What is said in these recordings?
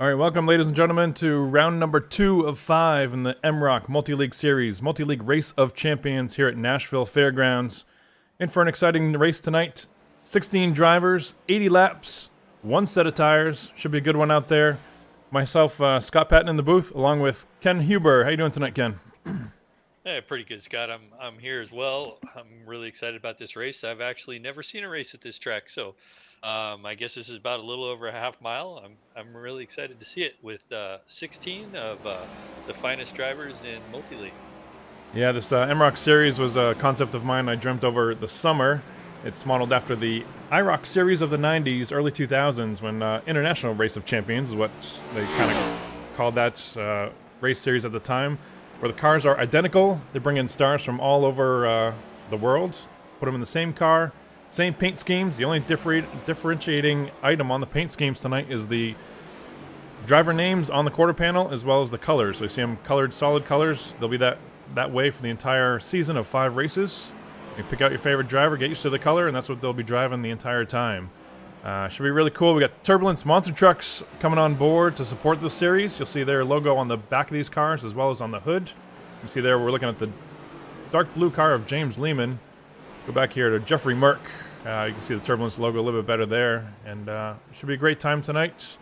All right, welcome, ladies and gentlemen, to round number 2 of 5 in the MROC Multi-League Series, Multi-League Race of Champions here at Nashville Fairgrounds. In for an exciting race tonight. 16 drivers, 80 laps, one set of tires. Should be a good one out there. Myself, Scott Patton in the booth, along with Ken Huber. How you doing tonight, Ken? Yeah, pretty good, Scott. I'm here as well. I'm really excited about this race. I've actually never seen a race at this track, so I guess this is about a little over a half mile. I'm really excited to see it with 16 of the finest drivers in multi league. Yeah, this MROC series was a concept of mine I dreamt over the summer. It's modeled after the IROC series of the 90s, early 2000s, when International Race of Champions is what they kind of called that race series at the time, where the cars are identical. They bring in stars from all over the world, put them in the same car, same paint schemes. The only differentiating item on the paint schemes tonight is the driver names on the quarter panel as well as the colors. So you see them colored solid colors. They'll be that way for the entire season of 5 races. You pick out your favorite driver, get used to the color, and that's what they'll be driving the entire time. Should be really cool. We got Turbulence monster trucks coming on board to support this series. You'll see their logo on the back of these cars as well as on the hood. You see there we're looking at the dark blue car of James Lehman. Go back here to Jeffrey Merck. You can see the Turbulence logo a little bit better there. And should be a great time tonight.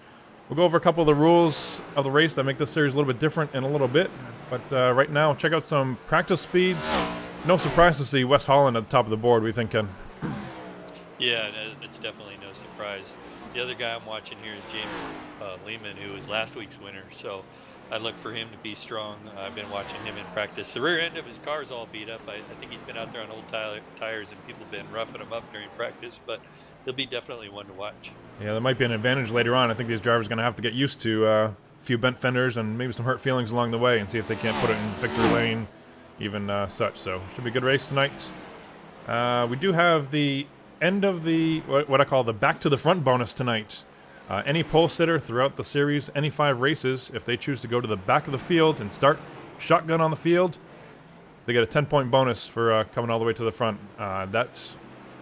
We'll go over a couple of the rules of the race that make this series a little bit different in a little bit. But right now, check out some practice speeds. No surprise to see Wes Holland at the top of the board. What do you think, Ken? Yeah, it's definitely no surprise. The other guy I'm watching here is James Lehman, who was last week's winner. So I look for him to be strong. I've been watching him in practice. The rear end of his car is all beat up. I think he's been out there on old tires, and people have been roughing him up during practice. But he'll be definitely one to watch. Yeah, there might be an advantage later on. I think these drivers are going to have to get used to a few bent fenders and maybe some hurt feelings along the way and see if they can't put it in victory lane, even such. So should be a good race tonight. We do have the end of the, what I call the back to the front bonus tonight. Any pole sitter throughout the series, any 5 races, if they choose to go to the back of the field and start shotgun on the field, they get a 10-point bonus for coming all the way to the front. That's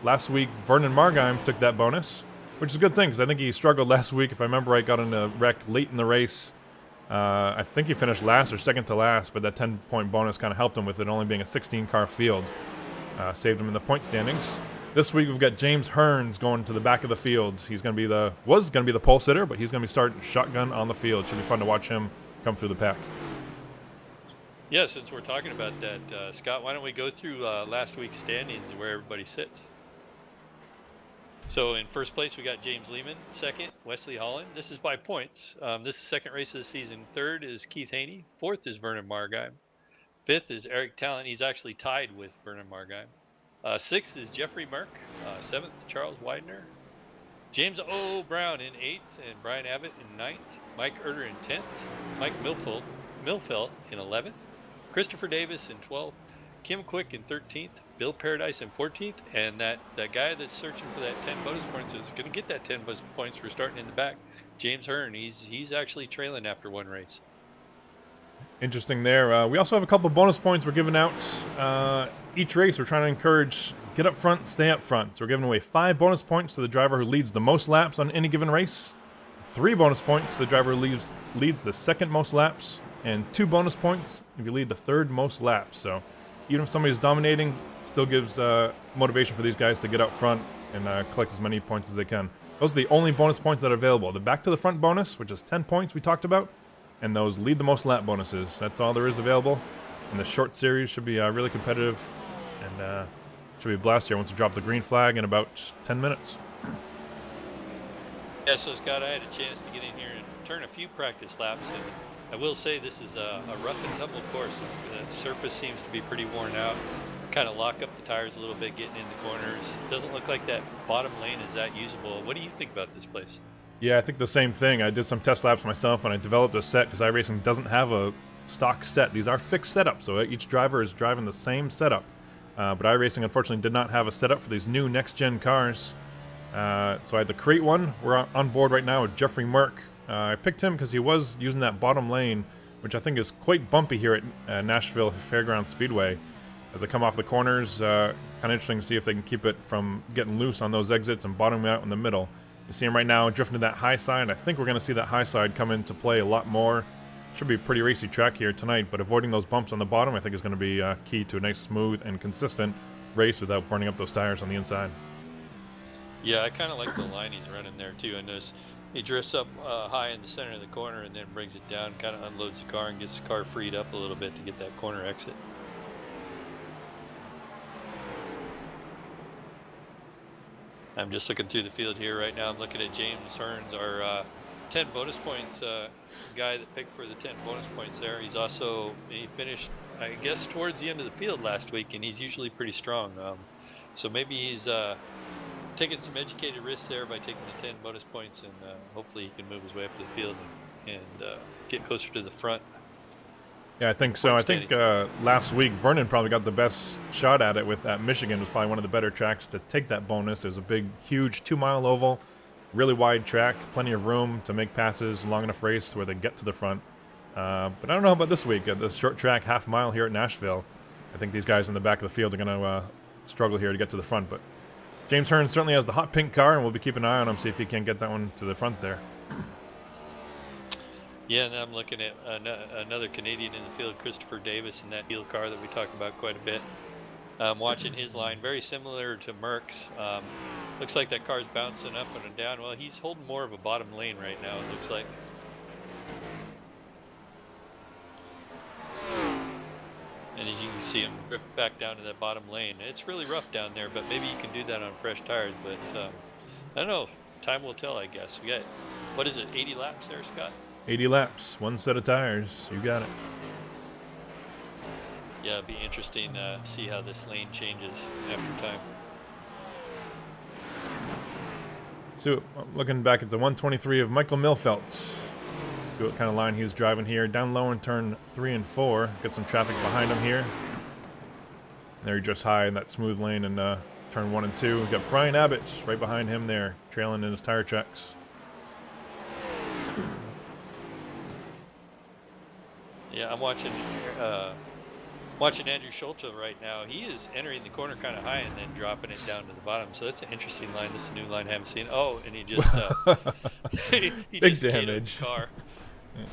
last week, Vernon Margheim took that bonus, which is a good thing because I think he struggled last week. If I remember right, got in a wreck late in the race. I think he finished last or second to last, but that 10-point bonus kind of helped him with it only being a 16-car field. Saved him in the point standings. This week we've got James Hearns going to the back of the field. He's going to be the pole sitter, but he's going to be starting shotgun on the field. Should be fun to watch him come through the pack. Yeah, since we're talking about that, Scott, why don't we go through last week's standings and where everybody sits? So in first place, we got James Lehman. Second, Wesley Holland. This is by points. This is second race of the season. Third is Keith Haney. Fourth is Vernon Margheim. Fifth is Eric Talent. He's actually tied with Vernon Margheim. Sixth is Jeffrey Merck. Seventh, Charles Widener. James O. Brown in 8th, and Brian Abbott in 9th. Mike Erder in 10th. Mike Milfeld in 11th. Christopher Davis in 12th. Kim Quick in 13th. Bill Paradise in 14th. And that guy that's searching for that 10 bonus points is going to get that 10 bonus points for starting in the back. James Hearn, he's actually trailing after one race. Interesting there. We also have a couple of bonus points we're giving out. Each race we're trying to encourage get up front, stay up front. So we're giving away 5 bonus points to the driver who leads the most laps on any given race, 3 bonus points to the driver who leads the second most laps, and 2 bonus points if you lead the third most laps. So even if somebody's dominating, still gives motivation for these guys to get up front and collect as many points as they can. Those are the only bonus points that are available. The back to the front bonus, which is 10 points we talked about, and those lead the most lap bonuses. That's all there is available. And the short series should be really competitive, and should be a blast here once we drop the green flag in about 10 minutes. Yeah, so Scott, I had a chance to get in here and turn a few practice laps, and I will say this is a rough and tumble course. The surface seems to be pretty worn out. Kind of lock up the tires a little bit getting in the corners. Doesn't look like that bottom lane is that usable. What do you think about this place? Yeah, I think the same thing. I did some test laps myself, and I developed a set because iRacing doesn't have a stock set. These are fixed setups, so each driver is driving the same setup. But iRacing, unfortunately, did not have a setup for these new next-gen cars. So I had to create one. We're on board right now with Jeffrey Merck. I picked him because he was using that bottom lane, which I think is quite bumpy here at Nashville Fairgrounds Speedway. As they come off the corners, kind of interesting to see if they can keep it from getting loose on those exits and bottoming out in the middle. You see him right now drifting to that high side. I think we're going to see that high side come into play a lot more. Should be a pretty racy track here tonight, but avoiding those bumps on the bottom I think is going to be key to a nice, smooth, and consistent race without burning up those tires on the inside. Yeah, I kind of like the line he's running there too. And he drifts up high in the center of the corner and then brings it down, kind of unloads the car and gets the car freed up a little bit to get that corner exit. I'm just looking through the field here right now. I'm looking at James Hearns, our 10 bonus points guy that picked for the 10 bonus points there. He finished, I guess, towards the end of the field last week, and he's usually pretty strong. So maybe he's taking some educated risks there by taking the 10 bonus points, and hopefully he can move his way up to the field and get closer to the front. Yeah, I think so. I think last week Vernon probably got the best shot at it with at Michigan. It was probably one of the better tracks to take that bonus. It was a big, huge 2-mile oval, really wide track, plenty of room to make passes, long enough race to where they get to the front. But I don't know about this week. This short track, half mile here at Nashville, I think these guys in the back of the field are going to struggle here to get to the front. But James Hearns certainly has the hot pink car, and we'll be keeping an eye on him, see if he can get that one to the front there. Yeah, and I'm looking at another Canadian in the field, Christopher Davis, in that heel car that we talked about quite a bit. Watching his line, very similar to Merck's. Looks like that car's bouncing up and down. Well, he's holding more of a bottom lane right now, it looks like. And as you can see him drift back down to that bottom lane. It's really rough down there, but maybe you can do that on fresh tires. But I don't know. Time will tell, I guess. We got, what is it, 80 laps there, Scott? 80 laps, one set of tires. You got it. Yeah, it'd be interesting to see how this lane changes after time. So looking back at the 123 of Michael Milfelt. See what kind of line he's driving here. Down low in turn 3 and 4. Get some traffic behind him here. There he drifts high in that smooth lane in turn 1 and 2. We've got Brian Abbott right behind him there, trailing in his tire checks. Yeah, I'm watching Andrew Schulte right now. He is entering the corner kind of high and then dropping it down to the bottom. So that's an interesting line. This is a new line I haven't seen. Oh, and he just he big just damage. The car. Yeah.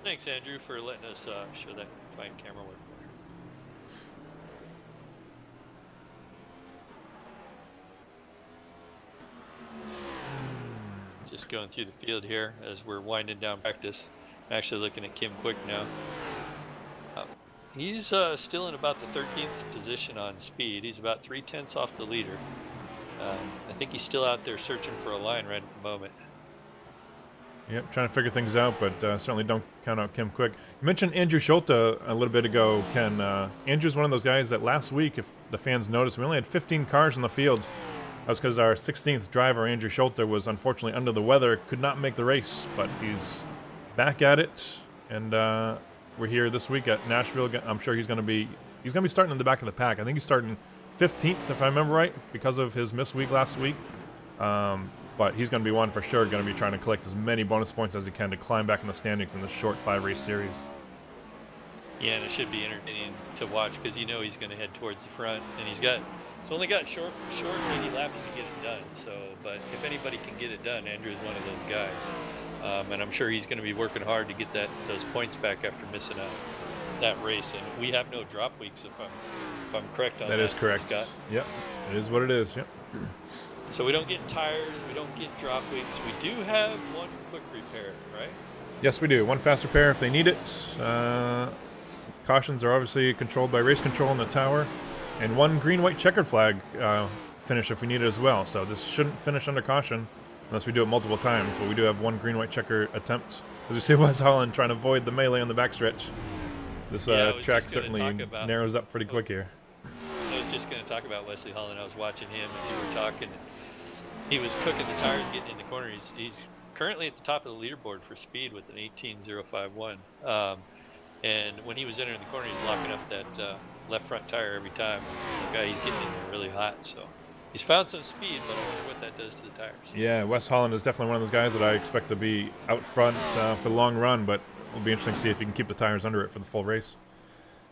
Thanks, Andrew, for letting us show that fine camera work. Just going through the field here as we're winding down practice. I'm actually looking at Kim Quick now. He's still in about the 13th position on speed. He's about 3/10 off the leader. I think he's still out there searching for a line right at the moment. Yep, trying to figure things out, but certainly don't count out Kim Quick. You mentioned Andrew Schulte a little bit ago, Ken. Andrew's one of those guys that last week, if the fans noticed, we only had 15 cars in the field. That was because our 16th driver, Andrew Schulte, was unfortunately under the weather, could not make the race, but he's back at it, and we're here this week at Nashville. I'm sure he's going to be starting in the back of the pack. I think he's starting 15th, if I remember right, because of his missed week last week. But he's going to be one for sure, going to be trying to collect as many bonus points as he can to climb back in the standings in this short 5-race series. Yeah, and it should be entertaining to watch because you know he's going to head towards the front, and he's only got short 80 laps to get it done. So, but if anybody can get it done, Andrew is one of those guys, and I'm sure he's going to be working hard to get those points back after missing that race. And we have no drop weeks, if I'm correct on that. That is correct, Scott. Yep, it is what it is. Yep. So we don't get tires, we don't get drop weeks. We do have one quick repair, right? Yes, we do. One fast repair if they need it. Cautions are obviously controlled by race control in the tower. And one green-white checkered flag finish if we need it as well. So this shouldn't finish under caution unless we do it multiple times. But we do have one green-white checker attempt. As we see Wes Holland trying to avoid the melee on the backstretch. This track certainly narrows up pretty quick here. I was just going to talk about Wesley Holland. I was watching him as you were talking. He was cooking the tires, getting in the corner. He's currently at the top of the leaderboard for speed with an 18.051. And when he was entering the corner, he's locking up that left front tire every time. So he's getting in there really hot. So he's found some speed, but I wonder what that does to the tires. Yeah, Wes Holland is definitely one of those guys that I expect to be out front for the long run, but it'll be interesting to see if he can keep the tires under it for the full race.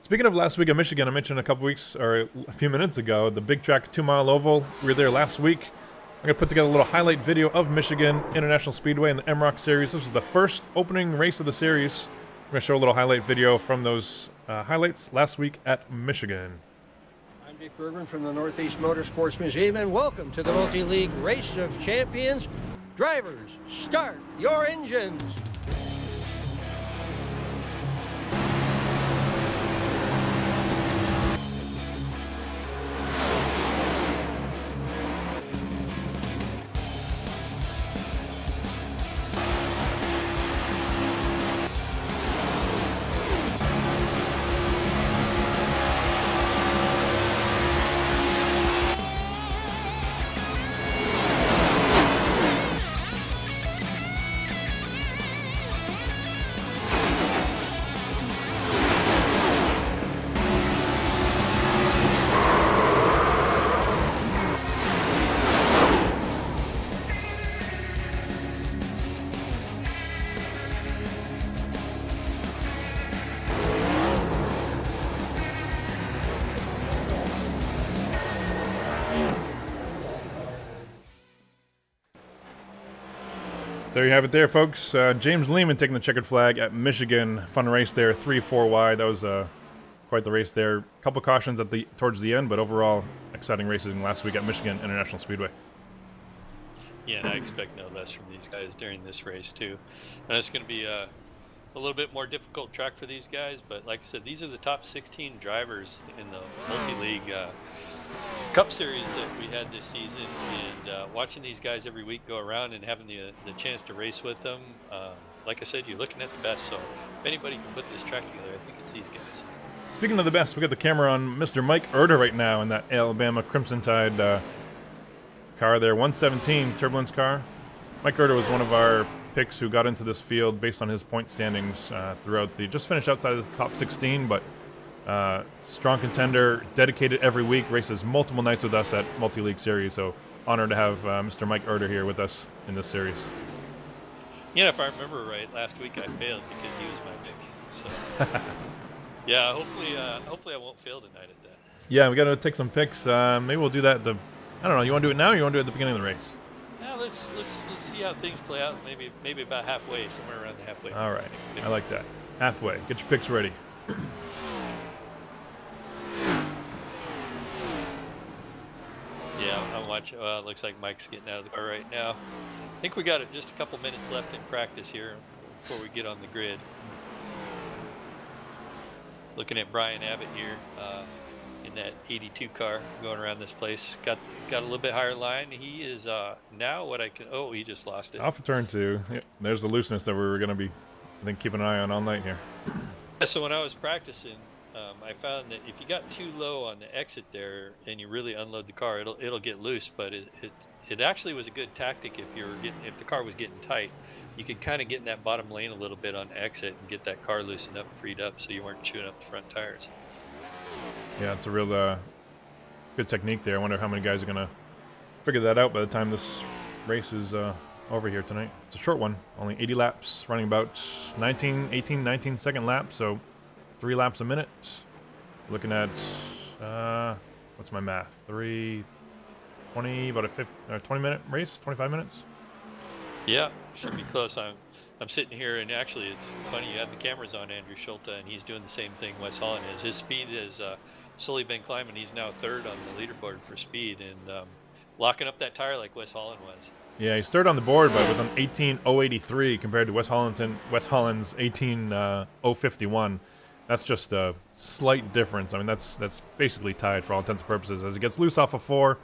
Speaking of last week at Michigan, I mentioned a few minutes ago, the Big Track 2 Mile Oval. We were there last week. I'm going to put together a little highlight video of Michigan International Speedway and the MROC Series. This was the first opening race of the series. I'm going to show a little highlight video from those highlights last week at Michigan. I'm Dick Bergman from the Northeast Motorsports Museum, and welcome to the Multi-League Race of Champions. Drivers, start your engines. There you have it there, folks. James Lehman taking the checkered flag at Michigan. Fun race there, 3-4 wide. That was quite the race there. Couple cautions towards the end, but overall, exciting racing last week at Michigan International Speedway. Yeah, and I expect no less from these guys during this race, too. And it's going to be a little bit more difficult track for these guys, but like I said, these are the top 16 drivers in the multi-league Cup Series that we had this season, and watching these guys every week go around and having the chance to race with them, like I said, you're looking at the best. So if anybody can put this track together, I think it's these guys. Speaking of the best, we got the camera on Mr. Mike Erder right now in that Alabama Crimson Tide car there, 117 turbulence car. Mike Erder was one of our picks who got into this field based on his point standings throughout just finished outside of the top 16, but strong contender, dedicated every week, races multiple nights with us at Multi-League Series. So honored to have Mr. Mike Erder here with us in this series. Yeah, if I remember right, last week I failed because he was my pick. So yeah, hopefully I won't fail tonight at that. Yeah, we got to take some picks. Maybe we'll do that. I don't know. You want to do it now, or you want to do it at the beginning of the race? Yeah, let's see how things play out. Maybe about halfway, somewhere around the halfway. All right, I like that. Halfway. Get your picks ready. Yeah, I'm watching. It looks like Mike's getting out of the car right now. I think we got just a couple minutes left in practice here before we get on the grid. Looking at Brian Abbott here in that 82 car going around this place. Got a little bit higher line. He is now what I can. Oh, he just lost it. Off of turn 2. Yep. There's the looseness that we were going to be, I think, keeping an eye on all night here. So when I was practicing, I found that if you got too low on the exit there and you really unload the car, it'll get loose. But it actually was a good tactic if the car was getting tight. You could kind of get in that bottom lane a little bit on exit and get that car loosened up and freed up so you weren't chewing up the front tires. Yeah, it's a real good technique there. I wonder how many guys are going to figure that out by the time this race is over here tonight. It's a short one, only 80 laps, running about 19 second laps, so 3 laps a minute. Looking at, what's my math? 3:20, about a 20-minute race, 25 minutes? Yeah, should be close. I'm sitting here, and actually it's funny, you have the cameras on Andrew Schulte, and he's doing the same thing Wes Holland is. His speed has slowly been climbing. He's now 3rd on the leaderboard for speed, and locking up that tire like Wes Holland was. Yeah, he's 3rd on the board, but with an 18.083 compared to Wes Holland's 18.051. That's just a slight difference. I mean, that's basically tied for all intents and purposes. As it gets loose off of 4,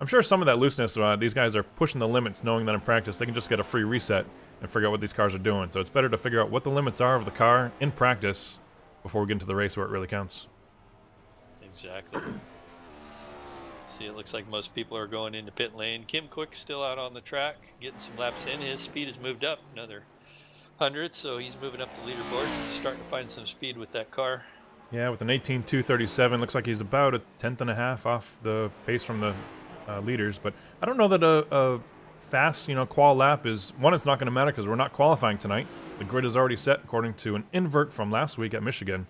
I'm sure some of that looseness, these guys are pushing the limits, knowing that in practice they can just get a free reset and figure out what these cars are doing. So it's better to figure out what the limits are of the car in practice before we get into the race where it really counts. Exactly. See, it looks like most people are going into pit lane. Kim Quick still out on the track, getting some laps in. His speed has moved up another 100, so he's moving up the leaderboard, starting to find some speed with that car. Yeah, with an 18.237, looks like he's about a 1/10.5 off the pace from the leaders. But I don't know that a fast, qual lap is one. It's not going to matter because we're not qualifying tonight. The grid is already set according to an invert from last week at Michigan.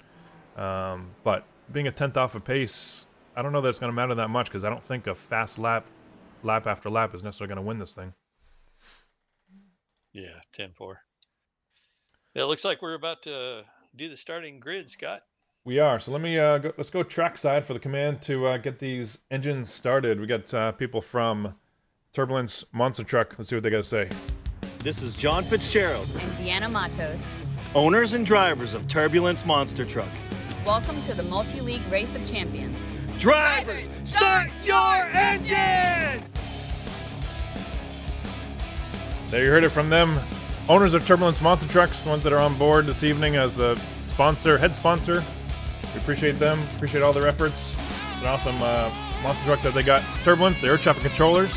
But being a 10th off a pace, I don't know that it's going to matter that much because I don't think a fast lap after lap is necessarily going to win this thing. Yeah, 10-4. It looks like we're about to do the starting grid, Scott. We are. So let's go trackside for the command to get these engines started. We got people from Turbulence Monster Truck. Let's see what they got to say. This is John Fitzgerald, and Deanna Matos, owners and drivers of Turbulence Monster Truck. Welcome to the Multi-League Race of Champions. Drivers, start your engine! There you heard it from them. Owners of Turbulence Monster Trucks, the ones that are on board this evening as the head sponsor. We appreciate them, appreciate all their efforts. It's an awesome monster truck that they got. Turbulence, the air traffic controllers.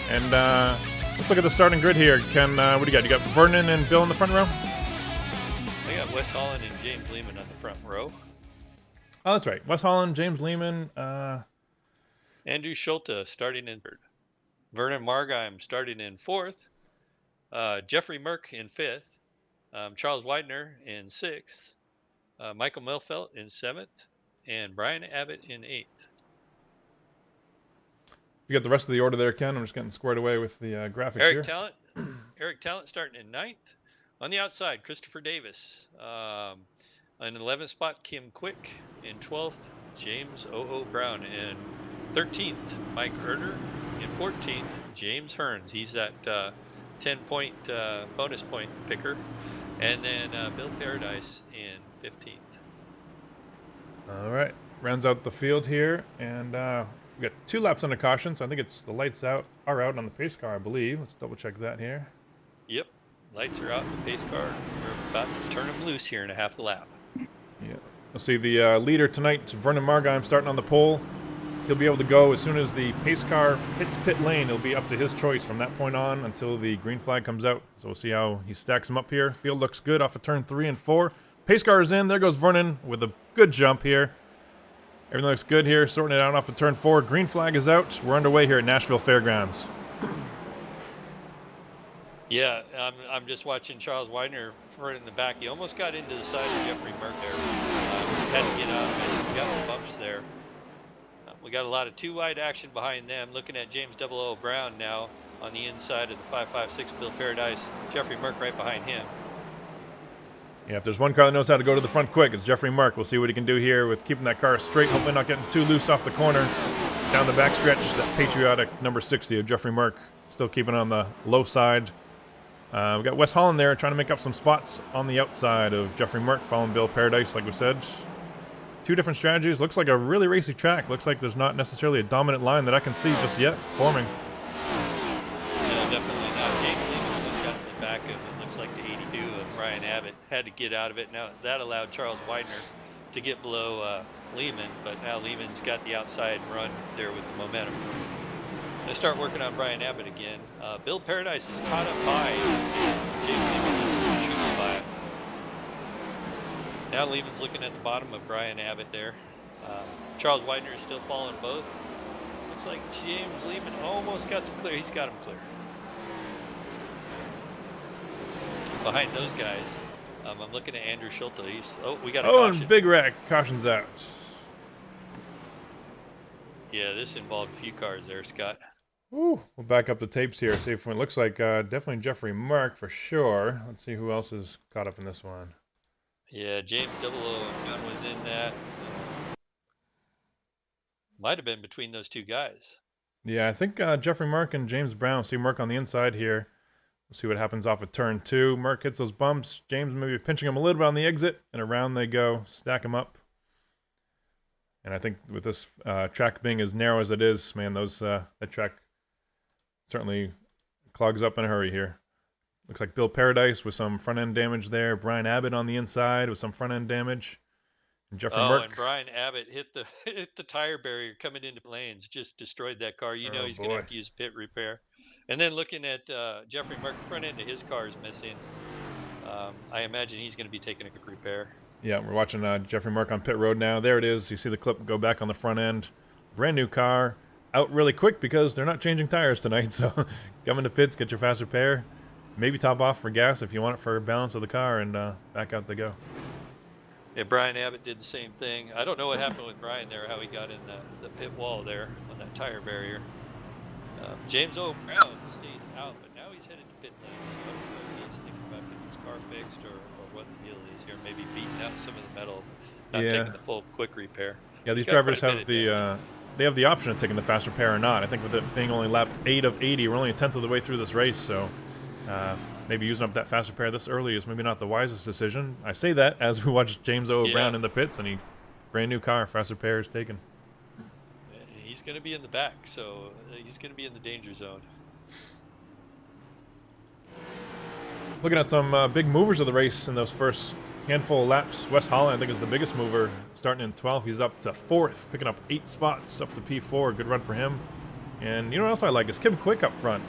And let's look at the starting grid here. Ken, what do you got? You got Vernon and Bill in the front row? I got Wes Holland and James Lehman on the front row. Oh, that's right. Wes Holland, James Lehman. Andrew Schulte starting in third. Vernon Margheim starting in fourth. Jeffrey Merck in fifth. Charles Widener in sixth. Michael Milfelt in seventh. And Brian Abbott in eighth. You got the rest of the order there, Ken. I'm just getting squared away with the graphics here. Eric Talent starting in ninth. On the outside, Christopher Davis. In 11th spot, Kim Quick. In 12th, James O.O. Brown. In 13th, Mike Erder. In 14th, James Hearns. He's that 10-point bonus point picker. And then Bill Paradise in 15th. All right. Rounds out the field here. And we got 2 laps under caution, so I think it's the lights are out on the pace car, I believe. Let's double check that here. Yep. Lights are out in the pace car. We're about to turn them loose here in a half a lap. Yeah. We'll see the leader tonight, Vernon Margheim, starting on the pole. He'll be able to go as soon as the pace car hits pit lane. It'll be up to his choice from that point on until the green flag comes out. So we'll see how he stacks them up here. Field looks good off of turn 3 and 4. Pace car is in. There goes Vernon with a good jump here. Everything looks good here. Sorting it out off of turn 4. Green flag is out. We're underway here at Nashville Fairgrounds. Yeah, I'm just watching Charles Widener right in the back. He almost got into the side of Jeffrey Merck there. Had to get out of it. We got some bumps there. We got a lot of 2-wide action behind them. Looking at James O.O. Brown now on the inside of the 556 Bill Paradise. Jeffrey Merck right behind him. Yeah, if there's one car that knows how to go to the front quick, it's Jeffrey Merck. We'll see what he can do here with keeping that car straight, hopefully not getting too loose off the corner. Down the backstretch, that patriotic number 60 of Jeffrey Merck, still keeping on the low side. We got Wes Holland there trying to make up some spots on the outside of Jeffrey Merck, following Bill Paradise, like we said. 2 different strategies. Looks like a really racy track. Looks like there's not necessarily a dominant line that I can see just yet forming. No, definitely not. James Lehman almost got to the back of it. Looks like the 82 of Brian Abbott had to get out of it. Now that allowed Charles Widener to get below Lehman, but now Lehman's got the outside run there with the momentum. They start working on Brian Abbott again. Bill Paradise is caught up by James Lehman just shoots by it. Now Lehman's looking at the bottom of Brian Abbott there. Charles Widener is still following both. Looks like James Lehman almost got some clear. He's got him clear. Behind those guys, I'm looking at Andrew Schulte. We got a caution. And big wreck. Caution's out. Yeah, this involved a few cars there, Scott. Ooh, we'll back up the tapes here. See if it looks like definitely Jeffrey Merck for sure. Let's see who else is caught up in this one. Yeah, James O.O. Gunn was in that. Might have been between those 2 guys. Yeah, I think Jeffrey Merck and James Brown. See Merck on the inside here. We'll see what happens off of turn 2. Merck hits those bumps. James maybe pinching him a little bit on the exit, and around they go. Stack him up. And I think with this track being as narrow as it is, man, that track certainly clogs up in a hurry here. Looks like Bill Paradise with some front-end damage there. Brian Abbott on the inside with some front-end damage. And Jeffrey Merck. And Brian Abbott hit the tire barrier coming into lanes. Just destroyed that car. You know he's going to have to use pit repair. And then looking at Jeffrey Merck, the front end of his car is missing. I imagine he's going to be taking a quick repair. Yeah, we're watching Jeffrey Merck on pit road now. There it is. You see the clip go back on the front end. Brand new car. Out really quick because they're not changing tires tonight. So come into pits, get your fast repair. Maybe top off for gas if you want it for balance of the car, and back out they go. Yeah, Brian Abbott did the same thing. I don't know what happened with Brian there, how he got in the pit wall there on that tire barrier. James O. Brown stayed out, but now he's headed to pit lane. So I don't know if he's thinking about getting his car fixed or what the deal is here. Maybe beating out some of the metal, not taking the full quick repair. Yeah, He's these got drivers quite a have bit of damage. they have the option of taking the fast repair or not. I think with it being only lap 8 of 80, we're only a tenth of the way through this race, so maybe using up that fast repair this early is maybe not the wisest decision. I say that as we watch James O. Brown in the pits, and he brand new car, fast repair is taken. He's going to be in the back, so he's going to be in the danger zone. Looking at some big movers of the race in those first handful of laps. Wes Holland, I think, is the biggest mover, starting in 12th. He's up to 4th, picking up 8 spots up to P4. Good run for him. And you know what else I like is Kim Quick up front.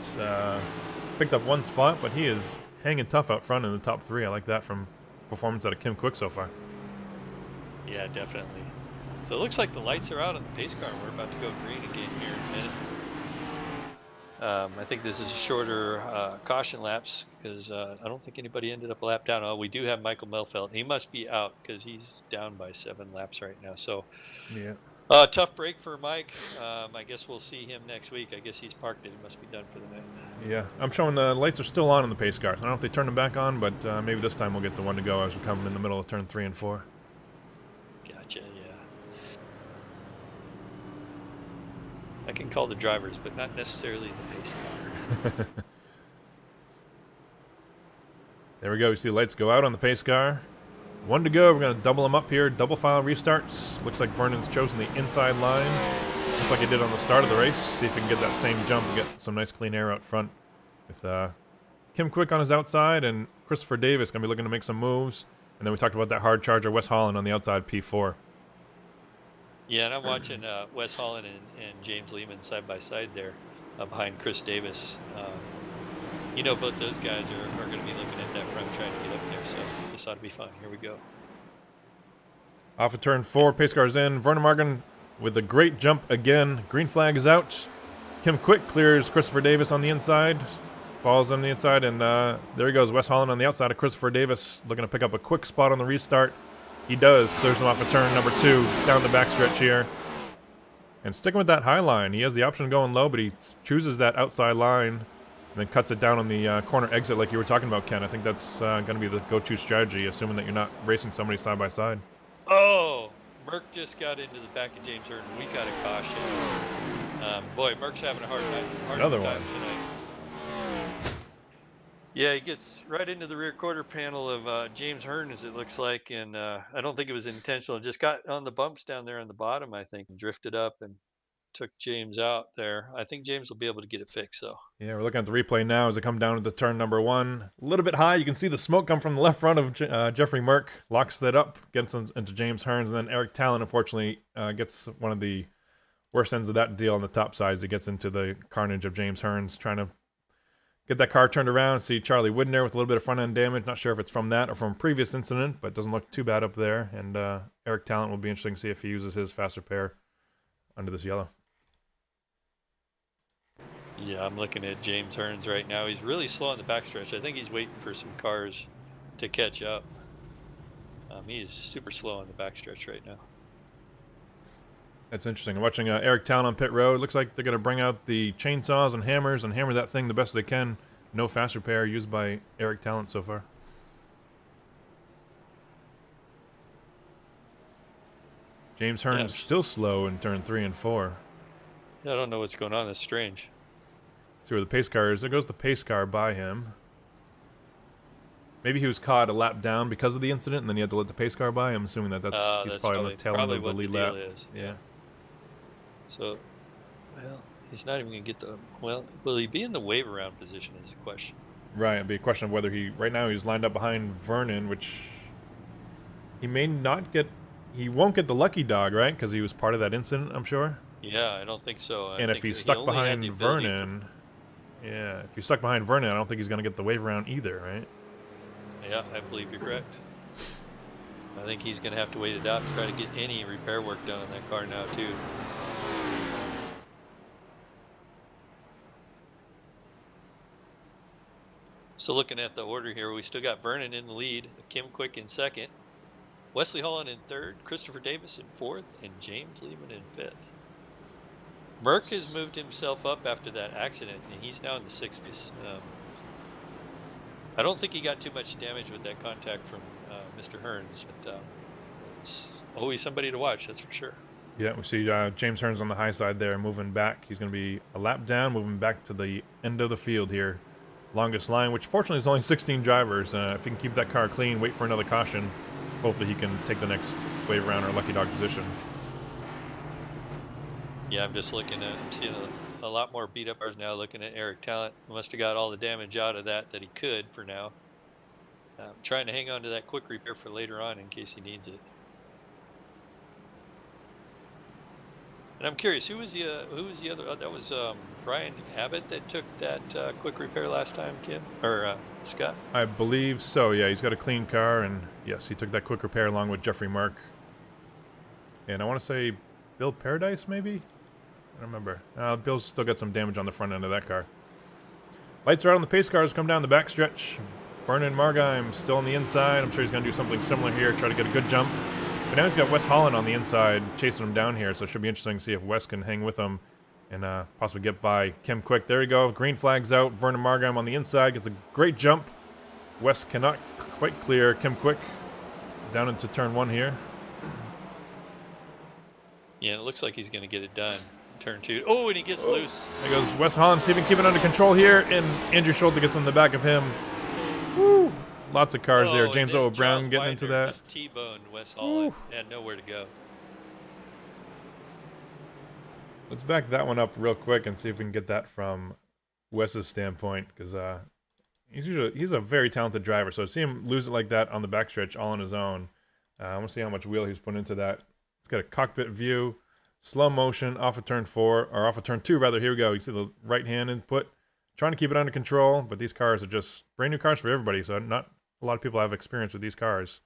Picked up 1 spot, but he is hanging tough out front in the top 3. I like that from performance out of Kim Quick so far. Yeah, definitely. So it looks like the lights are out on the pace car. We're about to go green again here in a minute. I think this is shorter caution laps because I don't think anybody ended up a lap down. Oh, we do have Michael Melfeld. He must be out because he's down by 7 laps right now. So yeah, tough break for Mike. I guess we'll see him next week. I guess he's parked it. He must be done for the night. Yeah, I'm showing the lights are still on in the pace cars. I don't know if they turn them back on, but maybe this time we'll get the one to go as we come in the middle of turn 3 and 4. Gotcha, yeah. I can call the drivers, but not necessarily the pace car. There we go. You see the lights go out on the pace car. 1 to go. We're going to double them up here. Double file restarts. Looks like Vernon's chosen the inside line, just like he did on the start of the race. See if he can get that same jump and get some nice clean air out front. With Kim Quick on his outside and Christopher Davis going to be looking to make some moves. And then we talked about that hard charger, Wes Holland on the outside, P4. Yeah, and I'm watching Wes Holland and James Lehman side by side there behind Chris Davis. You know, both those guys are going to be looking at that front trying to get up there, so this ought to be fun. Here we go. Off of turn 4, pace car's in. Vernon Morgan with a great jump again. Green flag is out. Kim Quick clears Christopher Davis on the inside. Falls on the inside, and there he goes. Wes Holland on the outside of Christopher Davis, looking to pick up a quick spot on the restart. He does. Clears him off of turn number 2, down the backstretch here. And sticking with that high line, he has the option of going low, but he chooses that outside line and then cuts it down on the corner exit like you were talking about, Ken. I think that's going to be the go-to strategy, assuming that you're not racing somebody side by side. Oh, Merck just got into the back of James Hurd. We got a caution. Boy, Merck's having a hard time tonight. Yeah, he gets right into the rear quarter panel of James Hearns, it looks like, and I don't think it was intentional. It just got on the bumps down there on the bottom, I think, and drifted up and took James out there. I think James will be able to get it fixed, though. Yeah, we're looking at the replay now as they come down to turn number 1. A little bit high. You can see the smoke come from the left front of Jeffrey Merck. Locks that up, gets into James Hearns, and then Eric Talon, unfortunately, gets one of the worst ends of that deal on the top side as he gets into the carnage of James Hearns, trying to get that car turned around. See Charlie Wooden there with a little bit of front-end damage. Not sure if it's from that or from a previous incident, but doesn't look too bad up there. And Eric Talent will be interesting to see if he uses his fast repair under this yellow. Yeah, I'm looking at James Hearns right now. He's really slow on the backstretch. I think he's waiting for some cars to catch up. He is super slow on the backstretch right now. That's interesting. I'm watching Eric Town on pit road. Looks like they're going to bring out the chainsaws and hammers and hammer that thing the best they can. No fast repair used by Eric Talent so far. James Hearns still slow in turn 3 and 4. Yeah, I don't know what's going on. That's strange. See where the pace car is. There goes the pace car by him. Maybe he was caught a lap down because of the incident, and then he had to let the pace car by. I'm assuming that's he's probably on the tail end of the lead lap. Yeah. So, well, he's not even going to get the... Well, will he be in the wave around position is the question. Right, it'd be a question of whether he... Right now he's lined up behind Vernon, which he may not get... He won't get the lucky dog, right? Because he was part of that incident, I'm sure. Yeah, I don't think so. And if he's stuck behind Vernon... Yeah, if he's stuck behind Vernon, I don't think he's going to get the wave around either, right? Yeah, I believe you're correct. I think he's going to have to wait it out to try to get any repair work done on that car now, too. So looking at the order here, we still got Vernon in the lead, Kim Quick in second, Wesley Holland in third, Christopher Davis in fourth, and James Lehman in fifth. Merck has moved himself up after that accident, and he's now in the 60s. I don't think he got too much damage with that contact from Mr. Hearns, but it's always somebody to watch, that's for sure. Yeah, we see James Hearns on the high side there, moving back. He's going to be a lap down, moving back to the end of the field here. Longest line, which fortunately is only 16 drivers. If he can keep that car clean, wait for another caution, hopefully he can take the next wave around or lucky dog position. Yeah, I'm just looking at, I'm seeing a lot more beat up cars now, looking at Eric Talent. Must have got all the damage out of that he could for now. Trying to hang on to that quick repair for later on in case he needs it. And I'm curious, who was the other? That was Brian Abbott that took that quick repair last time, Kim or Scott? I believe so. Yeah, he's got a clean car, and yes, he took that quick repair along with Jeffrey Mark. And I want to say Bill Paradise, maybe. I don't remember. Bill's still got some damage on the front end of that car. Lights are out on the pace cars. Come down the backstretch. Vernon Margheim still on the inside. I'm sure he's going to do something similar here, try to get a good jump. But now he's got Wes Holland on the inside chasing him down here, so it should be interesting to see if Wes can hang with him and possibly get by Kim Quick. There you go. Green flag's out. Vernon Margheim on the inside gets a great jump. Wes cannot quite clear Kim Quick down into turn 1 here. Yeah, it looks like he's going to get it done. Turn 2. Oh, and he gets loose. There goes Wes Holland, see if he can keep it under control here, and Andrew Schulte gets in the back of him. Woo! Lots of cars there. James O. Brown getting into that. Just T-boned Wes Holland. Had nowhere to go. Let's back that one up real quick and see if we can get that from Wes's standpoint, because he's a very talented driver. So to see him lose it like that on the backstretch all on his own, I want to see how much wheel he's put into that. It's got a cockpit view, slow motion off of turn 4, or off of turn 2 rather. Here we go. You see the right hand input. Trying to keep it under control, but these cars are just brand new cars for everybody, so not a lot of people have experience with these cars.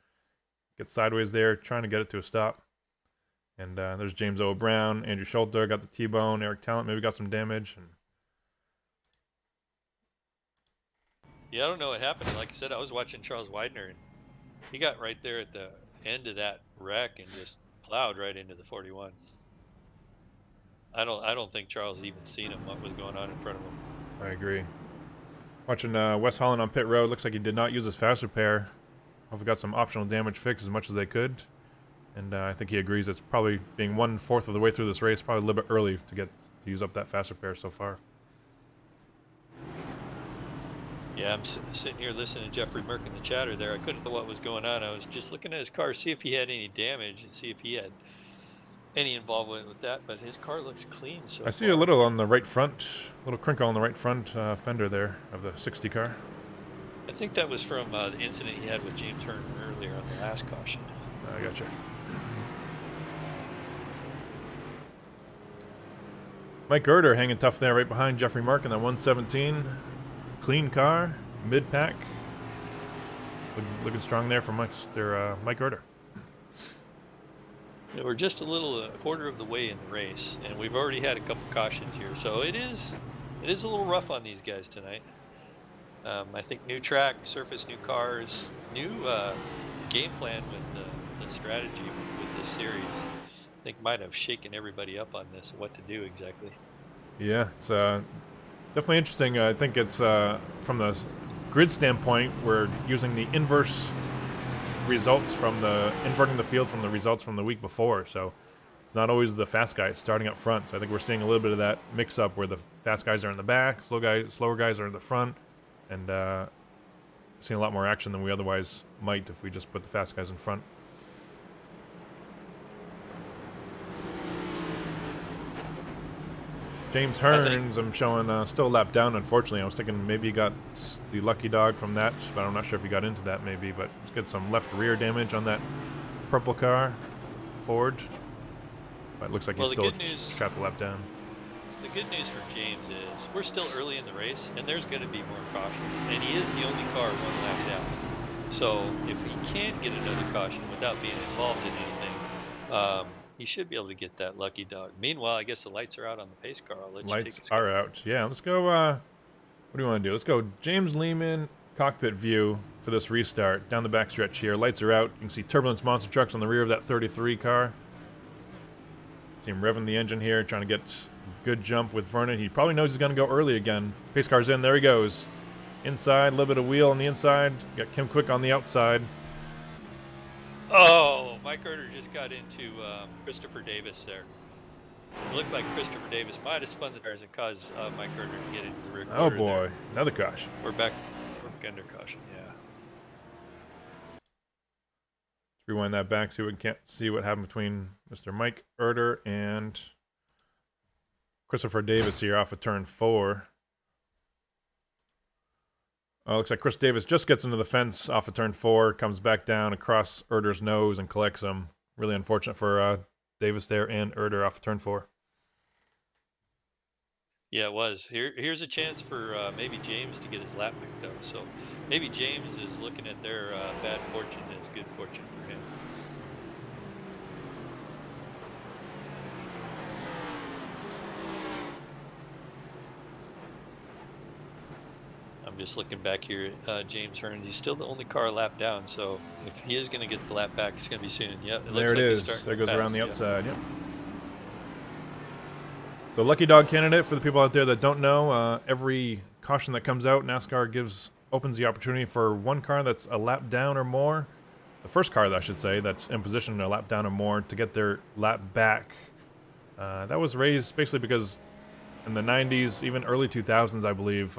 Get sideways there, trying to get it to a stop. And there's James O. Brown, Andrew Schulte got the T-bone, Eric Talent maybe got some damage. And yeah, I don't know what happened. Like I said, I was watching Charles Widener, and he got right there at the end of that wreck and just plowed right into the 41. I don't think Charles even seen him, what was going on in front of him. I agree. Watching Wes Holland on pit road, looks like he did not use his fast repair. Hopefully got some optional damage fixed as much as they could. And I think he agrees it's probably being 1/4 of the way through this race, probably a little bit early to use up that fast repair so far. Yeah, I'm sitting here listening to Jeffrey Merck in the chatter there. I couldn't know what was going on. I was just looking at his car, see if he had any damage and see if he had any involvement with that, but his car looks clean so I see a little on the right front, little crinkle on the right front fender there of the 60 car. I think that was from the incident he had with James Hearn earlier on the last caution. I gotcha. Mike Erder hanging tough there right behind Jeffrey Mark in that 117. Clean car, mid-pack. Looking strong there for Mike Erder. Yeah, we're just a quarter of the way in the race, and we've already had a couple cautions here, so it is a little rough on these guys tonight. I think new track, surface, new cars, new game plan with the strategy with this series. I think might have shaken everybody up on this, what to do exactly. Yeah, it's definitely interesting. I think it's from the grid standpoint, we're using the inverse results inverting the field from the results from the week before. So it's not always the fast guys starting up front. So I think we're seeing a little bit of that mix up where the fast guys are in the back, slower guys are in the front, and seeing a lot more action than we otherwise might if we just put the fast guys in front. James Hearns, I'm showing still a lap down, unfortunately. I was thinking maybe he got the lucky dog from that, but I'm not sure if he got into that maybe. But let's get some left rear damage on that purple car, Ford. But it looks like he's still trapped the lap down. The good news for James is we're still early in the race, and there's going to be more cautions. And he is the only car 1 lap down. So if he can get another caution without being involved in anything, he should be able to get that lucky dog. Meanwhile, I guess the lights are out on the pace car. I'll let you take Lights are out. Yeah, let's go. What do you want to do? Let's go James Lehman, cockpit view for this restart. Down the backstretch here. Lights are out. You can see Turbulence Monster Trucks on the rear of that 33 car. See him revving the engine here, trying to get a good jump with Vernon. He probably knows he's going to go early again. Pace car's in. There he goes. Inside, a little bit of wheel on the inside. Got Kim Quick on the outside. Oh, Mike Herter just got into Christopher Davis there. It looked like Christopher Davis might have spun the tires and caused Mike Herter to get into the rear Oh quarter boy, there. another caution. We're back under caution, yeah. Rewind that back so we can see what happened between Mr. Mike Herter and Christopher Davis here off of turn 4. Oh, looks like Chris Davis just gets into the fence off of turn 4, comes back down across Herter's nose and collects him. Really unfortunate for Davis there and Herter off of turn 4. Yeah, it was. Here's a chance for maybe James to get his lap back though. So maybe James is looking at their bad fortune as good fortune for him. I'm just looking back here at James Hearns. He's still the only car a lap down, so if he is going to get the lap back, it's going to be soon. Yep, There it he's is. starting There to goes around pass, the yeah. outside. Yep. So lucky dog candidate for the people out there that don't know, every caution that comes out, NASCAR opens the opportunity for one car that's a lap down or more. The first car, I should say, that's in position a lap down or more to get their lap back. That was raised basically because in the 90s, even early 2000s, I believe,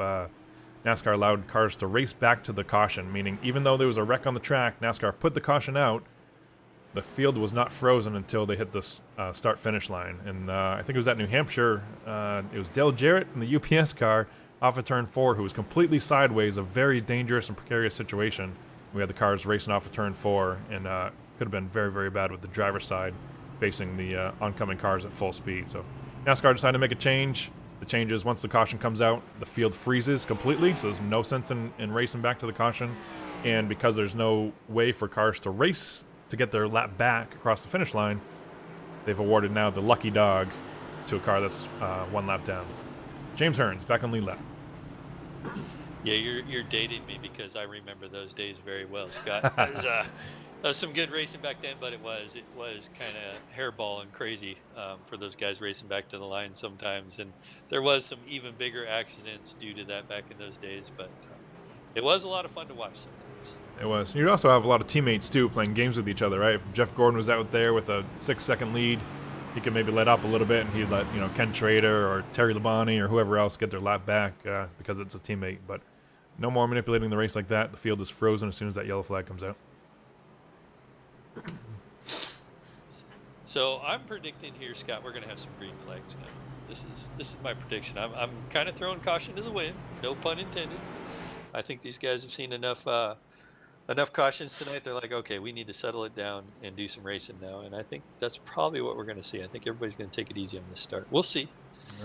NASCAR allowed cars to race back to the caution, meaning even though there was a wreck on the track, NASCAR put the caution out. The field was not frozen until they hit the start-finish line. And I think it was at New Hampshire. It was Dale Jarrett in the UPS car off of turn 4 who was completely sideways, a very dangerous and precarious situation. We had the cars racing off of turn 4, and could have been very, very bad with the driver's side facing the oncoming cars at full speed. So NASCAR decided to make a change. The change is once the caution comes out, the field freezes completely, so there's no sense in racing back to the caution. And because there's no way for cars to race to get their lap back across the finish line, they've awarded now the lucky dog to a car that's one lap down. James Hearns back on lead lap. Yeah, you're dating me because I remember those days very well, Scott. It was some good racing back then, but it was kind of hairball and crazy for those guys racing back to the line sometimes, and there was some even bigger accidents due to that back in those days. But it was a lot of fun to watch sometimes. It was. You'd also have a lot of teammates too playing games with each other, right? If Jeff Gordon was out there with a 6-second lead, he could maybe let up a little bit, and he'd let Ken Trader or Terry Labonte or whoever else get their lap back because it's a teammate. But no more manipulating the race like that. The field is frozen as soon as that yellow flag comes out. So I'm predicting here, Scott, we're going to have some green flags now. This is my prediction. I'm kind of throwing caution to the wind, no pun intended. I think these guys have seen enough cautions tonight. They're like, okay, we need to settle it down and do some racing now. And I think that's probably what we're going to see. I think everybody's going to take it easy on this start. We'll see.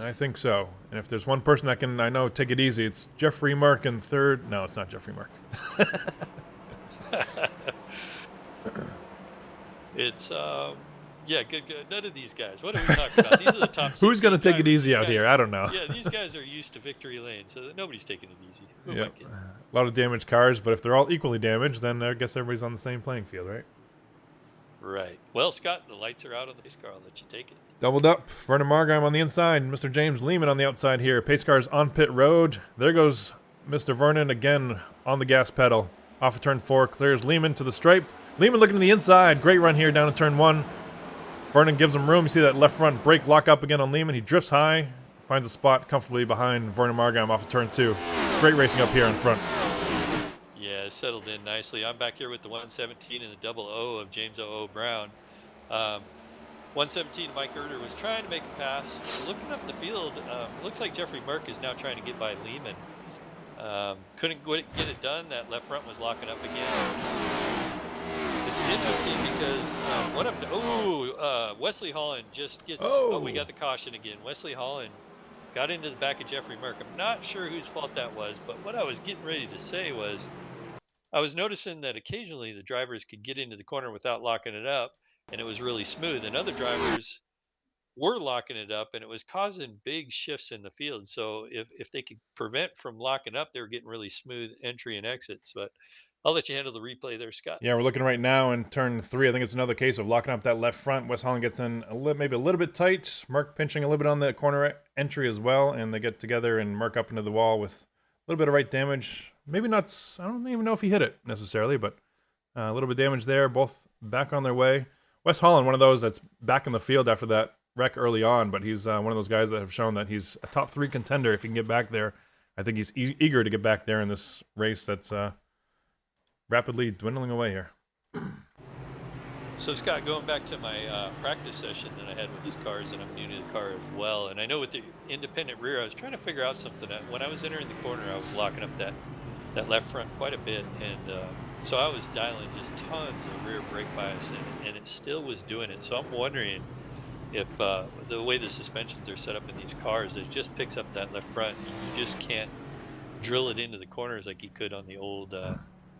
I think so. And if there's one person that can, I know, take it easy, it's Jeffrey Mark in third. No, it's not Jeffrey Mark. It's yeah, good. None of these guys. What are we talking about? These are the top. Who's going to take it drivers. easy out here? I don't know. Yeah, these guys are used to victory lane, so nobody's taking it easy. Who am I Yep. kidding? A lot of damaged cars, but if they're all equally damaged, then I guess everybody's on the same playing field, right? Right. Well, Scott, the lights are out on the pace car. I'll let you take it. Doubled up. Vernon Margheim on the inside. Mr. James Lehman on the outside here. Pace cars on pit road. There goes Mr. Vernon again on the gas pedal. Off of turn 4. Clears Lehman to the stripe. Lehman looking to the inside. Great run here down to turn 1. Vernon gives him room. You see that left front brake lock up again on Lehman. He drifts high. Finds a spot comfortably behind Vernon Margheim off of turn 2. Great racing up here in front. Yeah, it settled in nicely. I'm back here with the 117 and the double O of James O.O. Brown. 117, Mike Herter was trying to make a pass. Looking up the field, it looks like Jeffrey Merck is now trying to get by Lehman. Couldn't get it done. That left front was locking up again. It's interesting because Wesley Holland just gets. Oh, we got the caution again. Wesley Holland got into the back of Jeffrey Merck. I'm not sure whose fault that was, but what I was getting ready to say was I was noticing that occasionally the drivers could get into the corner without locking it up, and it was really smooth. And other drivers were locking it up, and it was causing big shifts in the field. So if they could prevent from locking up, they were getting really smooth entry and exits. But I'll let you handle the replay there, Scott. Yeah, we're looking right now in turn 3. I think it's another case of locking up that left front. West Holland gets in maybe a little bit tight. Merck pinching a little bit on the corner entry as well, and they get together and Merck up into the wall with a little bit of right damage. Maybe not, I don't even know if he hit it necessarily, but a little bit of damage there. Both back on their way. West Holland, one of those that's back in the field after that wreck early on, but he's one of those guys that have shown that he's a top 3 contender if he can get back there. I think he's eager to get back there in this race that's rapidly dwindling away here. So Scott, going back to my practice session that I had with these cars, and I'm new to the car as well, and I know with the independent rear, I was trying to figure out something. When I was entering the corner, I was locking up that left front quite a bit, and so I was dialing just tons of rear brake bias, and it still was doing it. So I'm wondering if the way the suspensions are set up in these cars, it just picks up that left front. You just can't drill it into the corners like you could on the old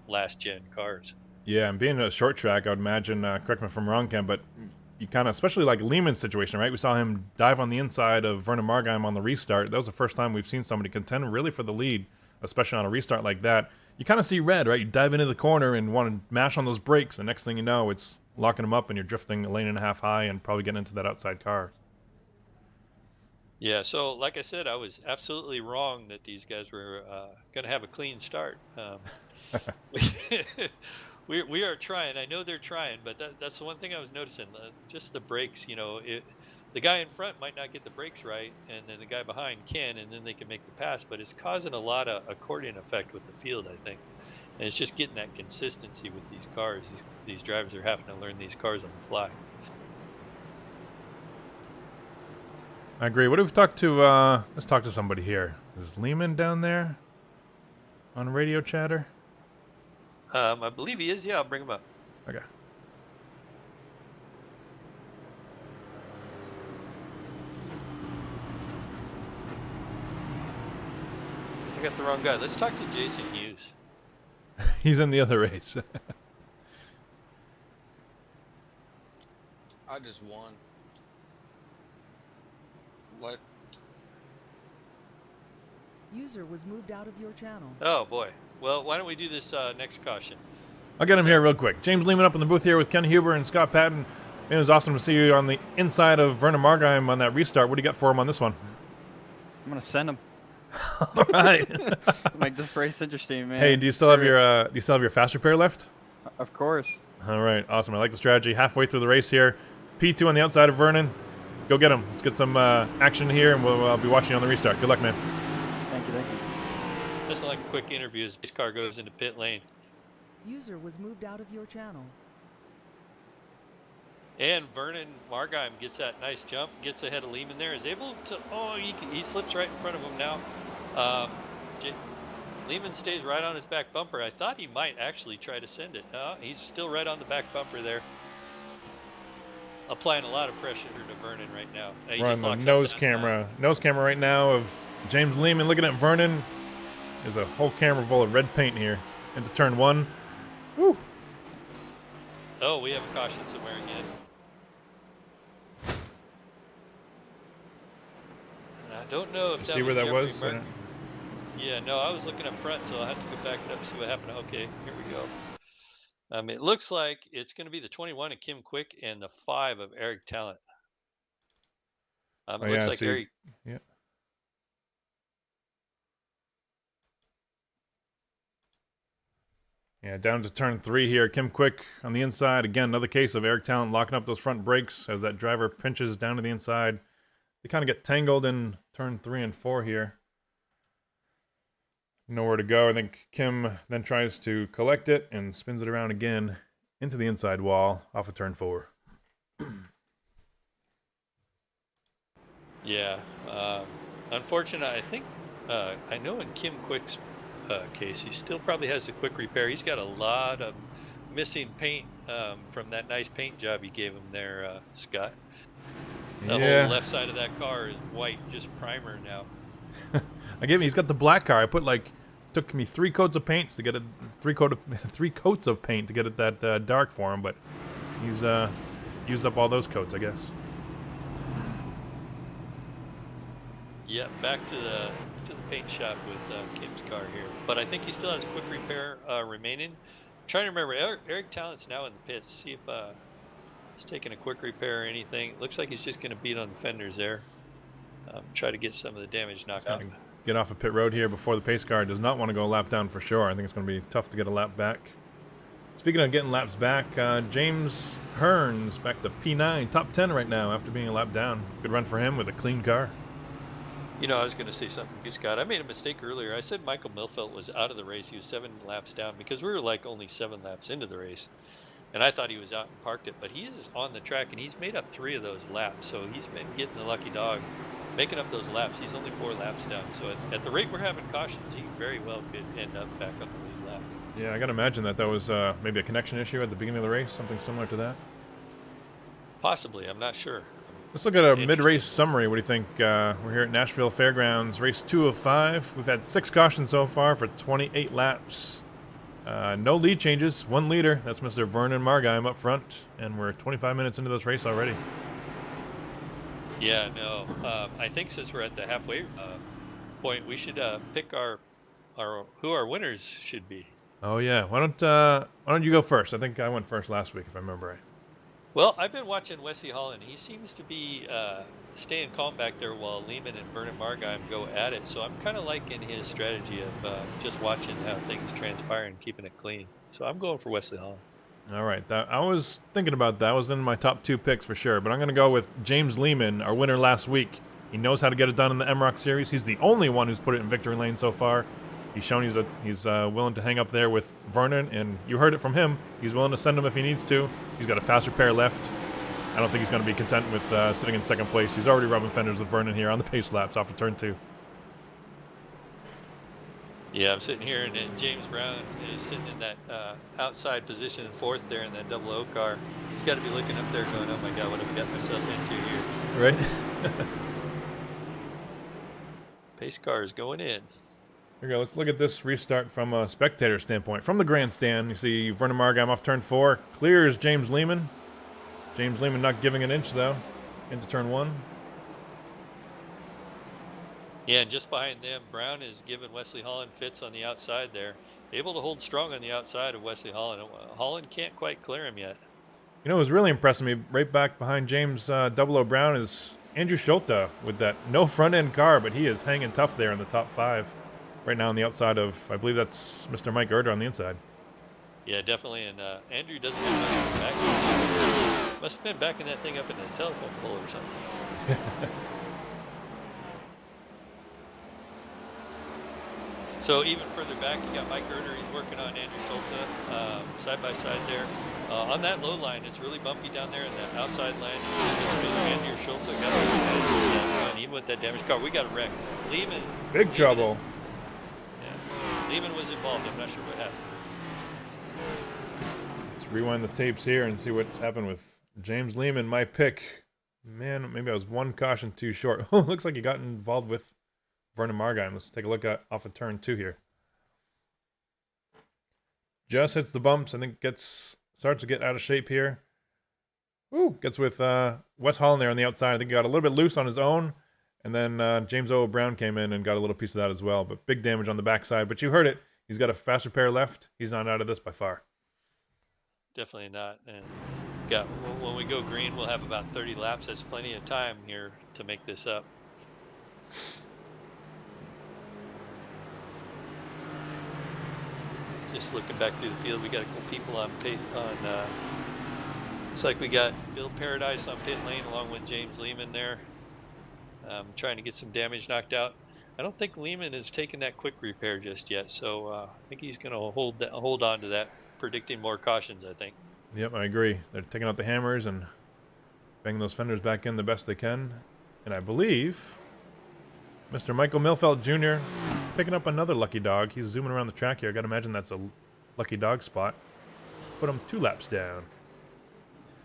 last gen cars. Yeah, and being a short track, I would imagine, correct me if I'm wrong, Ken, but you kind of, especially like Lehman's situation, right? We saw him dive on the inside of Vernon Margheim on the restart. That was the first time we've seen somebody contend really for the lead, especially on a restart like that. You kind of see red, right? You dive into the corner and want to mash on those brakes. The next thing you know, it's locking them up and you're drifting a lane and a half high and probably getting into that outside car. Yeah, so like I said, I was absolutely wrong that these guys were going to have a clean start. We are trying. I know they're trying, but that's the one thing I was noticing. Just the brakes, the guy in front might not get the brakes right, and then the guy behind can, and then they can make the pass. But it's causing a lot of accordion effect with the field, I think. And it's just getting that consistency with these cars. These drivers are having to learn these cars on the fly. I agree. What if we talk to, let's talk to somebody here. Is Lehman down there on radio chatter? I believe he is. Yeah, I'll bring him up. Okay. I got the wrong guy. Let's talk to Jason Hughes. He's in the other race. I just won. What? User was moved out of your channel. Oh boy. Well, why don't we do this next caution? I'll get him here real quick. James Lehman up in the booth here with Ken Huber and Scott Patton. It was awesome to see you on the inside of Vernon Margheim on that restart. What do you got for him on this one? I'm gonna send him. All right. Make this race interesting, man. Hey, do you still have your fast repair left? Of course. All right, awesome. I like the strategy. Halfway through the race here, P2 on the outside of Vernon. Go get him. Let's get some action here, and we'll be watching you on the restart. Good luck, man. Thank you. Just like a quick interview as this car goes into pit lane. User was moved out of your channel. And Vernon Margheim gets that nice jump, gets ahead of Lehman there, is able to, he slips right in front of him now. Lehman stays right on his back bumper. I thought he might actually try to send it. He's still right on the back bumper there. Applying a lot of pressure to Vernon right now. We're on the nose camera right now of James Lehman looking at Vernon. There's a whole camera full of red paint here. Into turn 1. Woo! Oh, we have a caution somewhere again. And I don't know if that see was where that Jeffrey was? Merck. Yeah, no, I was looking up front, so I'll have to go back it up and see what happened. Okay, here we go. It looks like it's going to be the 21 of Kim Quick and the 5 of Eric Talent. It looks like Eric. Yeah. Yeah, down to turn 3 here. Kim Quick on the inside. Again, another case of Eric Talent locking up those front brakes as that driver pinches down to the inside. They kind of get tangled in turn 3 and 4 here. Nowhere to go. I think Kim then tries to collect it and spins it around again into the inside wall off of turn 4. Yeah. Unfortunate, I think, I know in Kim Quick's case, he still probably has a quick repair. He's got a lot of missing paint from that nice paint job you gave him there, Scott. The whole left side of that car is white, just primer now. He's got the black car. Took me 3 coats of paint to get it 3 coats of paint to get it that dark for him, but he's used up all those coats, I guess. Yeah, back to the paint shop with Kim's car here. But I think he still has a quick repair remaining. Trying to remember, Eric Talent's now in the pits. See if he's taking a quick repair or anything. Looks like he's just going to beat on the fenders there. Try to get some of the damage knocked out. Get off of pit road here before the pace car. Does not want to go a lap down for sure. I think it's going to be tough to get a lap back. Speaking of getting laps back, James Hearns back to P9, top 10 right now after being a lap down. Good run for him with a clean car. You know, I was going to say something to you, Scott. I made a mistake earlier. I said Michael Milfelt was out of the race. He was 7 laps down because we were like only 7 laps into the race. And I thought he was out and parked it. But he is on the track, and he's made up 3 of those laps. So he's been getting the lucky dog, making up those laps. He's only 4 laps down. So at the rate we're having cautions, he very well could end up back on the lead lap. Yeah, I got to imagine that was maybe a connection issue at the beginning of the race, something similar to that. Possibly. I'm not sure. Let's look at a mid-race summary. What do you think? We're here at Nashville Fairgrounds, race 2 of 5. We've had 6 cautions so far for 28 laps. No lead changes, 1 leader. That's Mr. Vernon Margheim up front, and we're 25 minutes into this race already. Yeah, no. I think since we're at the halfway point, we should pick who our winners should be. Oh yeah, why don't you go first? I think I went first last week, if I remember right. Well, I've been watching Wesley Holland. He seems to be staying calm back there while Lehman and Vernon Margheim go at it. So I'm kind of liking his strategy of just watching how things transpire and keeping it clean. So I'm going for Wesley Holland. All right, I was thinking about that. I was in my top 2 picks for sure, but I'm going to go with James Lehman, our winner last week. He knows how to get it done in the MROC series. He's the only one who's put it in victory lane so far. He's shown he's willing to hang up there with Vernon, and you heard it from him. He's willing to send him if he needs to. He's got a faster pair left. I don't think he's going to be content with sitting in second place. He's already rubbing fenders with Vernon here on the pace laps off of turn 2. Yeah, I'm sitting here, and James Brown is sitting in that outside position in 4th there in that 00 car. He's got to be looking up there going, oh my God, what have I got myself into here? Right? Pace car is going in. Here we go. Let's look at this restart from a spectator standpoint. From the grandstand, you see Vernon Margheim off turn 4. Clears James Lehman. James Lehman not giving an inch, though, into turn 1. Yeah, and just behind them, Brown is giving Wesley Holland fits on the outside there. Able to hold strong on the outside of Wesley Holland. Holland can't quite clear him yet. You know, what was really impressing me right back behind James 00 Brown is Andrew Schulte with that no front-end car, but he is hanging tough there in the top 5. Right now on the outside of, I believe that's Mr. Mike Erder on the inside. Yeah, definitely. And Andrew doesn't have much back. Must have been backing that thing up in a telephone pole or something. So even further back, you got Mike Erder. He's working on Andrew Schulte side by side there. On that low line, it's really bumpy down there in that outside line. Andrew Schulte got that, even with that damaged car. We got a wreck. Lehman. Big trouble. Lehman was involved. I'm not sure what happened. Let's rewind the tapes here and see what happened with James Lehman, my pick. Man, maybe I was 1 caution too short. Looks like he got involved with Vernon Margheim. Let's take a look at off of turn 2 here. Just hits the bumps. I think starts to get out of shape here. Ooh, gets with Wes Holland there on the outside. I think he got a little bit loose on his own. And then James O. Brown came in and got a little piece of that as well. But big damage on the backside. But you heard it. He's got a faster pair left. He's not out of this by far. Definitely not. And when we go green, we'll have about 30 laps. That's plenty of time here to make this up. Just looking back through the field, we got a couple people on looks like we got Bill Paradise on pit lane along with James Lehman there. Trying to get some damage knocked out. I don't think Lehman has taken that quick repair just yet, so I think he's going to hold on to that, predicting more cautions, I think. Yep, I agree. They're taking out the hammers and banging those fenders back in the best they can. And I believe Mr. Michael Milfelt Jr. picking up another lucky dog. He's zooming around the track here. I got to imagine that's a lucky dog spot. Put him 2 laps down.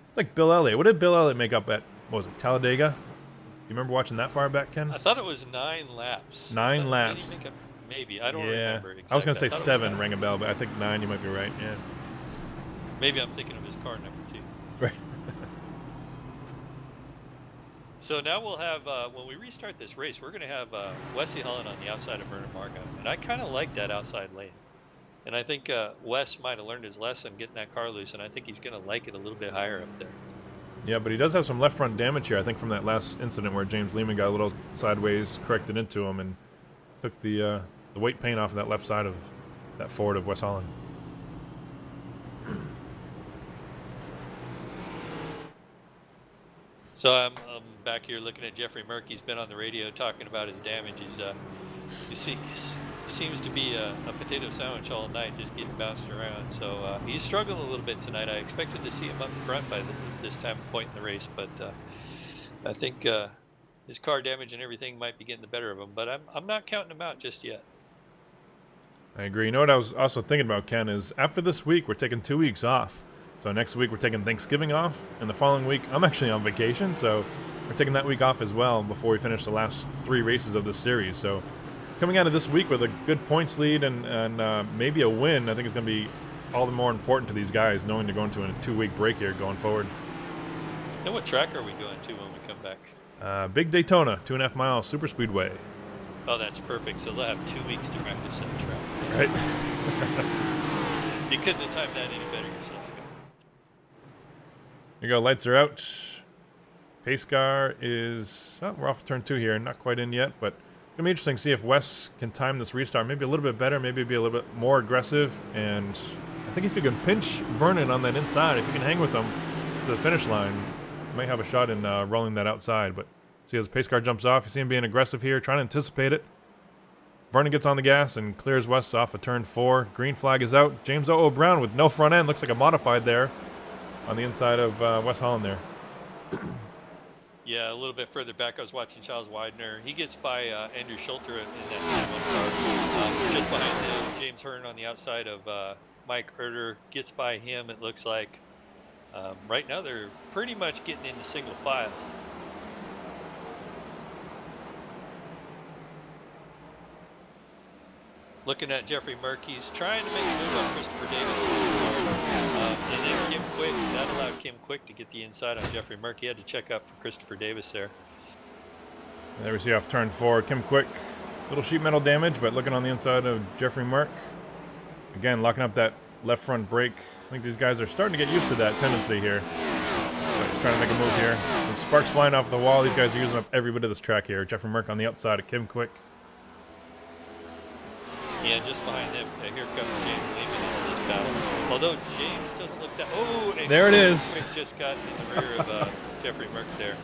It's like Bill Elliott. What did Bill Elliott make up at, what was it, Talladega? Do you remember watching that far back, Ken? I thought it was 9 laps. 9 laps. Did he make maybe. I don't remember exactly. I was going to say 7, rang a bell, but I think 9, you might be right, yeah. Maybe I'm thinking of his car number 2. Right. So now we'll have, when we restart this race, we're going to have Wesley Holland on the outside of Vernon Margot. And I kind of like that outside lane. And I think Wes might have learned his lesson getting that car loose, and I think he's going to like it a little bit higher up there. Yeah, but he does have some left front damage here, I think, from that last incident where James Lehman got a little sideways, corrected into him, and took the weight paint off of that left side of that Ford of Wes Holland. So I'm back here looking at Jeffrey Merck. He's been on the radio talking about his damage. He seems to be a potato sandwich all night, just getting bounced around. So he's struggling a little bit tonight. I expected to see him up front by this time point in the race, but I think his car damage and everything might be getting the better of him. But I'm not counting him out just yet. I agree. You know what I was also thinking about, Ken, is after this week, we're taking 2 weeks off. So next week, we're taking Thanksgiving off. And the following week, I'm actually on vacation. So we're taking that week off as well before we finish the last 3 races of this series. So coming out of this week with a good points lead and maybe a win, I think is going to be all the more important to these guys, knowing they're going to a 2-week break here going forward. And what track are we going to when we come back? Big Daytona, 2.5 mile super speedway. Oh, that's perfect. So they'll have 2 weeks to practice that track. That's Right. You couldn't have timed that any better yourself. Here you go, lights are out. Pace car is, we're off turn 2 here, not quite in yet, but it's going to be interesting to see if Wes can time this restart maybe a little bit better, maybe be a little bit more aggressive, and I think if you can pinch Vernon on that inside, if you can hang with him to the finish line, you might have a shot in rolling that outside. But see, as the pace car jumps off, you see him being aggressive here, trying to anticipate it. Vernon gets on the gas and clears Wes off of turn 4. Green flag is out. James O.O. Brown with no front end, looks like a modified there on the inside of Wes Holland there. Yeah, a little bit further back, I was watching Charles Widener. He gets by Andrew Schulter in that one car. Just behind him, James Hearn on the outside of Mike Herter gets by him, it looks like. Right now, they're pretty much getting into single file. Looking at Jeffrey Merck, he's trying to make a move on Christopher Davis. And then Kim Quick, that allowed Kim Quick to get the inside on Jeffrey Merck. He had to check up for Christopher Davis there. There we see off turn 4, Kim Quick. Little sheet metal damage, but looking on the inside of Jeffrey Merck. Again, locking up that left front brake. I think these guys are starting to get used to that tendency here. But he's trying to make a move here. Some sparks flying off the wall. These guys are using up every bit of this track here. Jeffrey Merck on the outside of Kim Quick. Yeah, just behind them, here comes James Lehman in this battle. Although James doesn't look that. Oh, and there it is. Quick just got in the rear of Jeffrey Merck there.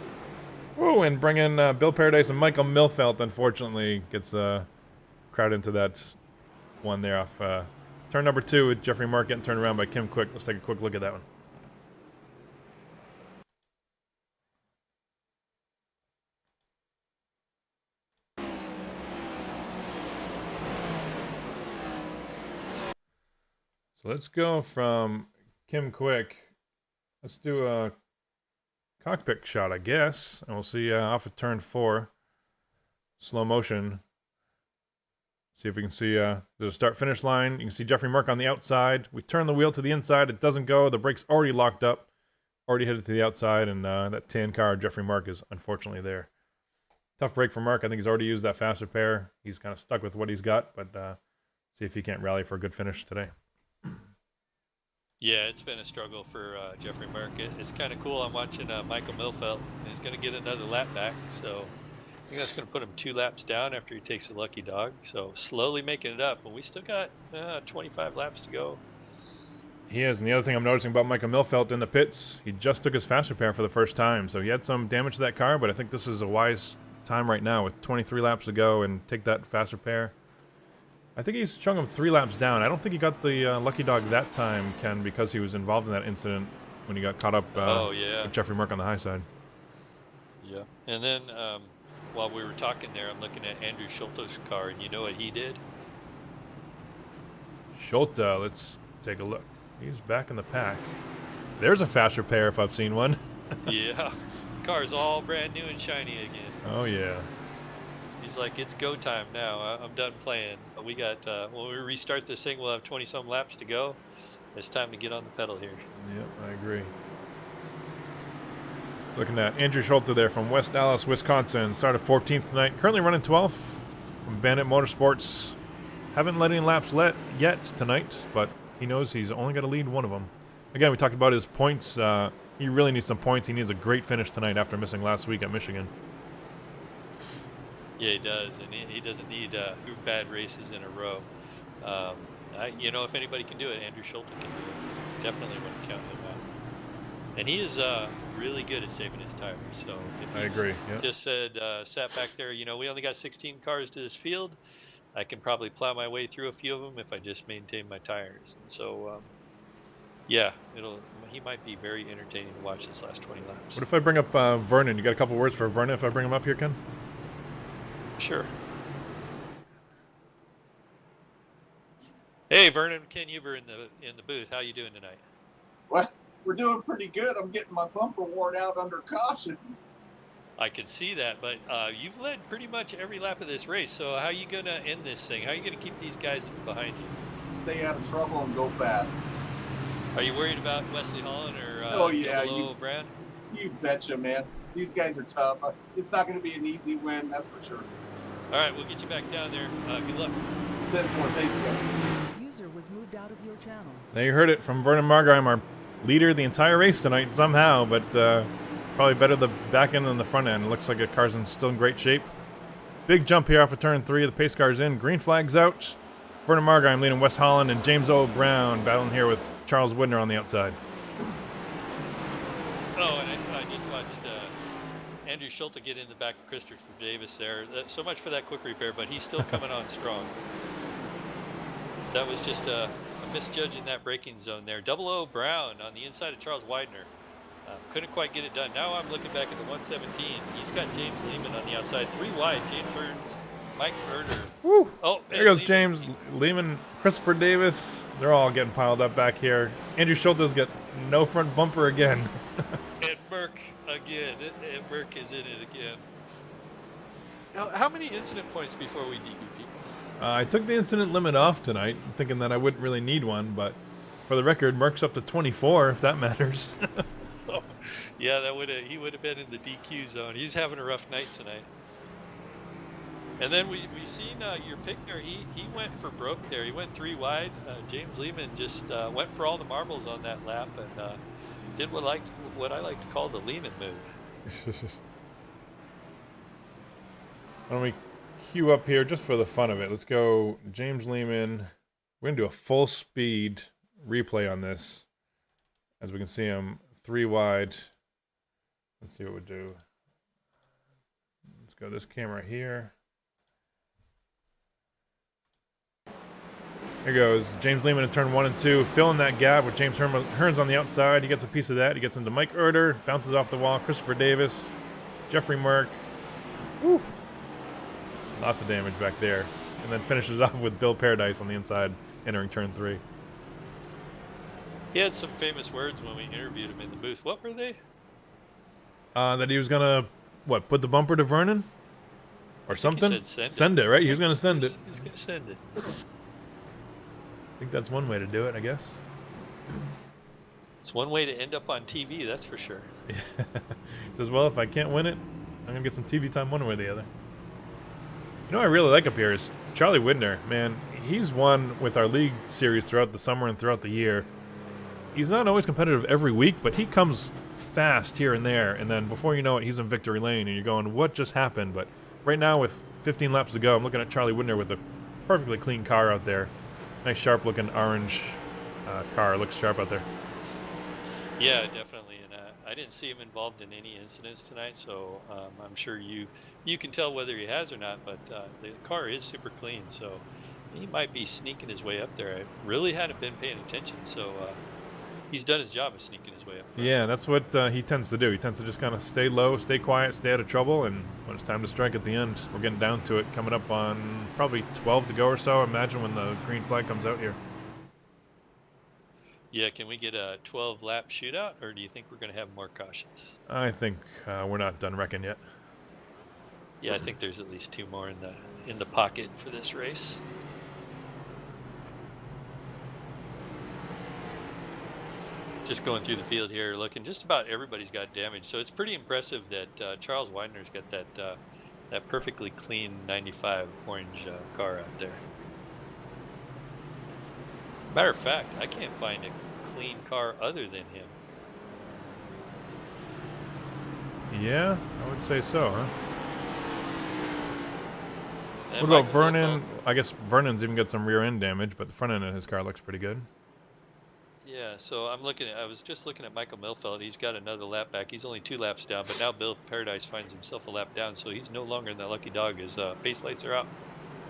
Woo, and bringing Bill Paradise and Michael Milfelt, unfortunately, gets crowded into that one there off turn number 2 with Jeffrey Merck getting turned around by Kim Quick. Let's take a quick look at that one. So let's go from Kim Quick. Let's do a cockpit shot, I guess. And we'll see off of turn 4. Slow motion. See if we can see there's a start-finish line. You can see Jeffrey Merck on the outside. We turn the wheel to the inside. It doesn't go. The brake's already locked up. Already headed to the outside. And that tan car, Jeffrey Merck, is unfortunately there. Tough break for Merck. I think he's already used that faster pair. He's kind of stuck with what he's got. But see if he can't rally for a good finish today. Yeah, it's been a struggle for Jeffrey Merck. It's kind of cool. I'm watching Michael Milfelt. He's going to get another lap back. So I think that's going to put him 2 laps down after he takes the lucky dog. So slowly making it up. But we still got 25 laps to go. He is. And the other thing I'm noticing about Michael Milfelt in the pits, he just took his faster pair for the first time. So he had some damage to that car, but I think this is a wise time right now with 23 laps to go and take that faster pair. I think he's chunk him 3 laps down. I don't think he got the lucky dog that time, Ken, because he was involved in that incident when he got caught up with Jeffrey Merck on the high side. Yeah. And then while we were talking there, I'm looking at Andrew Schulter's car, and you know what he did? Schulte, let's take a look. He's back in the pack. There's a faster pair if I've seen one. Yeah. Car's all brand new and shiny again. Oh, yeah. He's like, it's go time now. I'm done playing. We got, when we restart this thing, we'll have 20-some laps to go. It's time to get on the pedal here. Yep, I agree. Looking at Andrew Schulte there from West Allis, Wisconsin. Started 14th tonight. Currently running 12th from Bandit Motorsports. Haven't led any laps yet tonight, but he knows he's only got to lead one of them. Again, we talked about his points. He really needs some points. He needs a great finish tonight after missing last week at Michigan. Yeah, he does, and he doesn't need 2 bad races in a row. If anybody can do it, Andrew Schulte can do it. Definitely wouldn't count him out. And he is really good at saving his tires. So if I agree. Yeah. Just sat back there. We only got 16 cars to this field. I can probably plow my way through a few of them if I just maintain my tires. And so, he might be very entertaining to watch this last 20 laps. What if I bring up Vernon? You got a couple words for Vernon if I bring him up here, Ken? Sure. Hey, Vernon, Ken Huber in the booth. How you doing tonight? Well, we're doing pretty good. I'm getting my bumper worn out under caution. I can see that, but you've led pretty much every lap of this race. So how are you going to end this thing? How are you going to keep these guys behind you? Stay out of trouble and go fast. Are you worried about Wesley Holland or Brown? You betcha, man. These guys are tough. It's not going to be an easy win, that's for sure. All right, we'll get you back down there. Good luck. 10-4. Thank you, guys. User was moved out of your channel. Now you heard it from Vernon Margheim, our leader the entire race tonight somehow, but probably better the back end than the front end. It looks like the car's still in great shape. Big jump here off of turn 3. The pace car's in. Green flag's out. Vernon Margheim leading Wes Holland and James O. Brown battling here with Charles Widner on the outside. Oh, and I just watched Andrew Schulte get in the back of Christopher Davis there. So much for that quick repair, but he's still coming on strong. That was just a misjudge in that braking zone there. 00 Brown on the inside of Charles Widener. Couldn't quite get it done. Now I'm looking back at the 117. He's got James Lehman on the outside. 3 wide. James Hearns, Mike Herder. Woo. Oh, there goes Lehman. James Lehman, Christopher Davis. They're all getting piled up back here. Andrew Schulte's got no front bumper again. And Merck again. And Merck is in it again. How many incident points before we DQ people? I took the incident limit off tonight, thinking that I wouldn't really need one, but for the record, Merck's up to 24, if that matters. Oh, yeah, he would have been in the DQ zone. He's having a rough night tonight. And then we seen your pick there. He went for broke there. He went 3 wide. James Lehman just went for all the marbles on that lap and did what I like to call the Lehman move. Why don't we queue up here just for the fun of it? Let's go James Lehman. We're going to do a full speed replay on this. As we can see him 3 wide. Let's see what we do. Let's go this camera here. Here goes James Lehman in turn 1 and 2, filling that gap with James Hearns on the outside. He gets a piece of that. He gets into Mike Herder, bounces off the wall. Christopher Davis, Jeffrey Merck. Woo. Lots of damage back there. And then finishes off with Bill Paradise on the inside, entering turn 3. He had some famous words when we interviewed him in the booth. What were they? That he was going to, put the bumper to Vernon? Or something? He said send it, right? He was going to send it. He's going to send it. I think that's one way to do it, I guess. It's one way to end up on TV, that's for sure. He says, well, if I can't win it, I'm going to get some TV time one way or the other. You know what I really like up here is Charlie Widner. Man, he's won with our league series throughout the summer and throughout the year. He's not always competitive every week, but he comes fast here and there, and then before you know it, he's in victory lane, and you're going, what just happened? But right now, with 15 laps to go, I'm looking at Charlie Widner with a perfectly clean car out there. Nice, sharp-looking orange car. Looks sharp out there. Yeah, definitely. And I didn't see him involved in any incidents tonight, so I'm sure you can tell whether he has or not. But the car is super clean, so he might be sneaking his way up there. I really hadn't been paying attention, so he's done his job of sneaking his way up front. Yeah, that's what he tends to do. He tends to just kind of stay low, stay quiet, stay out of trouble, and when it's time to strike at the end, we're getting down to it, coming up on probably 12 to go or so. Imagine when the green flag comes out here. Yeah, can we get a 12-lap shootout, or do you think we're going to have more cautions? I think we're not done wrecking yet. Yeah, I think there's at least 2 more in the pocket for this race. just going through the field here, looking, just about everybody's got damage. So it's pretty impressive that Charles Widener's got that perfectly clean 95 orange car out there. Matter of fact, I can't find a clean car other than him. Yeah, I would say so, huh? And What about Michael Vernon? Milfeld. I guess Vernon's even got some rear end damage, but the front end of his car looks pretty good. Yeah, so I was just looking at Michael Milfeld. He's got another lap back. He's only 2 laps down, but now Bill Paradise finds himself a lap down, so he's no longer in the lucky dog. His base lights are out.